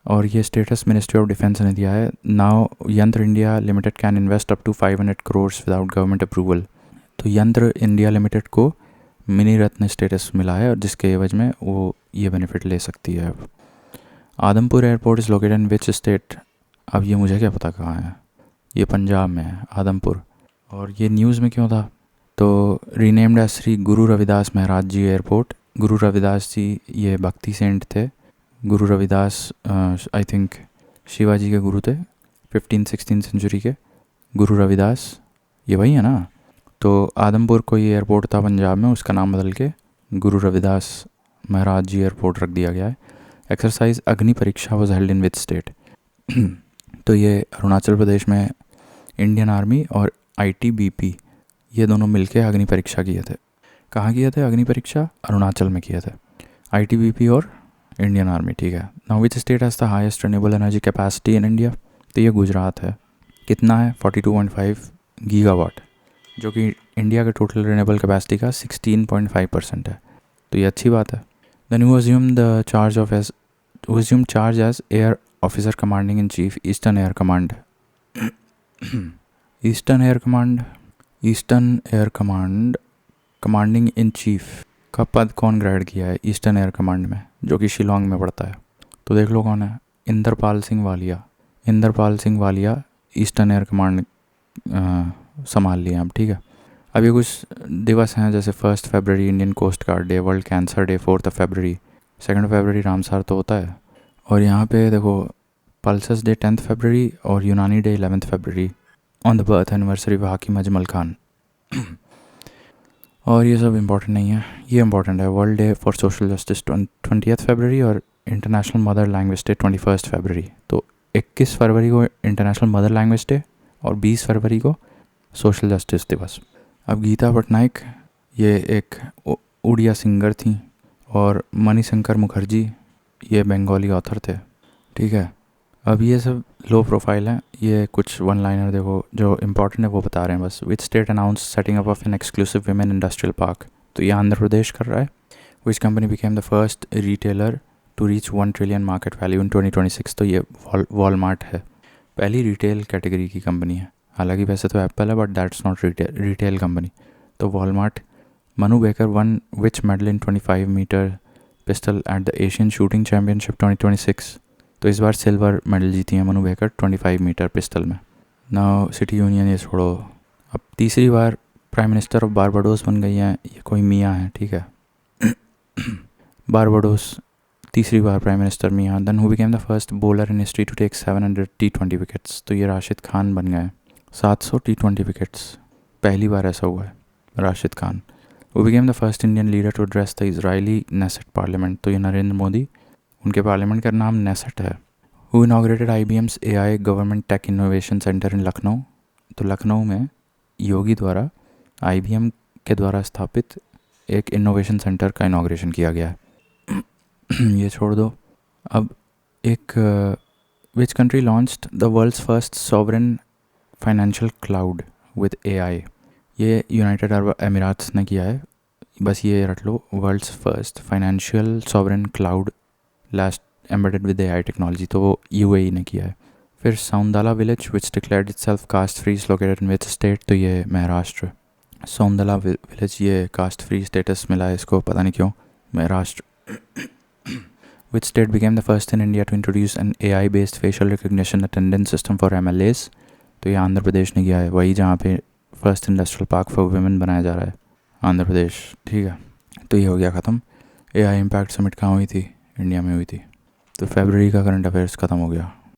और ये स्टेटस मिनिस्ट्री ऑफ डिफेंस ने दिया है। Now Yantra India limited can invest up to 500 crores without government approval. तो यंत्र इंडिया लिमिटेड को मिनी रत्न स्टेटस मिला है, और जिसके एवज में वो ये बेनिफिट ले सकती है। अब Adampur airport is located in which state? अब ये मुझे क्या पता कहाँ है, ये पंजाब में है आदमपुर। और ये न्यूज़ में क्यों था? तो रीनेम्ड एज श्री गुरु रविदास महाराज जी एयरपोर्ट। गुरु रविदास जी ये भक्ति सेंट थे। गुरु रविदास आई थिंक शिवाजी के गुरु थे 15-16 सेंचुरी के। गुरु रविदास ये वही है ना? तो आदमपुर कोई एयरपोर्ट था पंजाब में, उसका नाम बदल के गुरु रविदास महाराज जी एयरपोर्ट रख दिया गया है। एक्सरसाइज अग्नि परीक्षा was held in which state? तो ये अरुणाचल प्रदेश में इंडियन आर्मी और ITBP ये दोनों मिलके अग्नि परीक्षा किए थे। कहाँ किए थे अग्नि परीक्षा? अरुणाचल में किए थे, ITBP और इंडियन आर्मी, ठीक है। Now which state has the highest renewable energy capacity in India? तो ये गुजरात है। कितना है? 42.5 गीगावाट। जो कि इंडिया के टोटल रिन्यूएबल कैपेसिटी का 16.5% है, तो ये अच्छी बात है। Then who assume charge as air officer commanding in chief eastern air command. Eastern air command commanding in chief का पद कौन ग्रहण किया है ईस्टर्न एयर कमांड में, जो कि शिलोंग में पड़ता है? तो देख लो कौन है, Inderpal Singh Walia eastern air command संभाल लिया अब, ठीक है। अभी कुछ दिवस हैं, जैसे 1 फरवरी Indian coast guard day, world cancer day 4 फरवरी, 2 फरवरी रामसार तो होता है, और यहाँ पे देखो पल्सस डे 10 फरवरी और यूनानी day 11 February on the birth anniversary of हाकिम अजमल खान। और ये सब इम्पोर्टेंट नहीं है, ये इम्पोर्टेंट है, world day for social justice 20 फरवरी और इंटरनेशनल मदर लैंग्वेज डे 21 फरवरी। तो 21 फरवरी को इंटरनेशनल मदर लैंग्वेज डे और 20 फरवरी को सोशल जस्टिस दिवस। अब गीता पटनायक ये एक उड़िया सिंगर थी, और मणिशंकर मुखर्जी ये बंगाली ऑथर थे, ठीक है। अब ये सब लो प्रोफाइल हैं, ये कुछ वन लाइनर देखो जो इम्पोर्टेंट है वो बता रहे हैं बस। Which state announce setting up of an exclusive women industrial park? तो ये आंध्र प्रदेश कर रहा है। Which company became the first retailer to reach 1 trillion market value in 2026? तो ये वॉलमार्ट है, पहली रिटेल कैटेगरी की कंपनी है। हालांकि वैसे तो एप्पल है, but that's not retail company. तो Walmart. Manu Bhaker won which medal in 25 metre pistol at the Asian shooting championship 2026? तो इस बार सिल्वर मेडल जीती है मनु बेकर 25 मीटर पिस्टल में। नाउ सिटी यूनियन ये छोड़ो, अब तीसरी बार प्राइम मिनिस्टर ऑफ बारबाडोस बन गई हैं, ये कोई मियाँ हैं, ठीक है। बारबाडोस तीसरी बार prime minister Mia. Then who became the first bowler in history to take 700 T20 wickets? तो ये राशिद खान बन गए, 700 T20 विकेट्स, पहली बार ऐसा हुआ है, Rashid Khan. Who became the first Indian leader to address the Israeli Knesset parliament? तो ये नरेंद्र मोदी, उनके पार्लियामेंट का नाम नेसेट है। Who inaugurated IBM's AI government tech innovation centre in Lucknow? तो लखनऊ में योगी द्वारा IBM के द्वारा स्थापित एक इनोवेशन सेंटर का इनॉग्रेशन किया गया है। ये छोड़ दो। अब एक which country launched the world's first sovereign financial cloud with AI? ये यूनाइटेड अरब एमिराट्स ने किया है, बस ये रट लो, world's first financial sovereign cloud last embedded with AI technology, तो वो UAE ने किया है। फिर Soundala village which declared itself caste free located in which state? तो ये महाराष्ट्र। सौंदला विलेज ये कास्ट फ्री स्टेटस मिला है इसको, पता नहीं क्यों, महाराष्ट्र। विच state became the first in India to introduce an AI based facial recognition attendance system for MLAs? तो ये आंध्र प्रदेश ने किया है, वही जहाँ पे first industrial park for women बनाया जा रहा है, आंध्र प्रदेश, ठीक है। तो ये हो गया ख़त्म। AI इम्पैक्ट समिट कहाँ हुई थी? इंडिया में हुई थी। तो फरवरी का करंट अफेयर्स ख़त्म हो गया।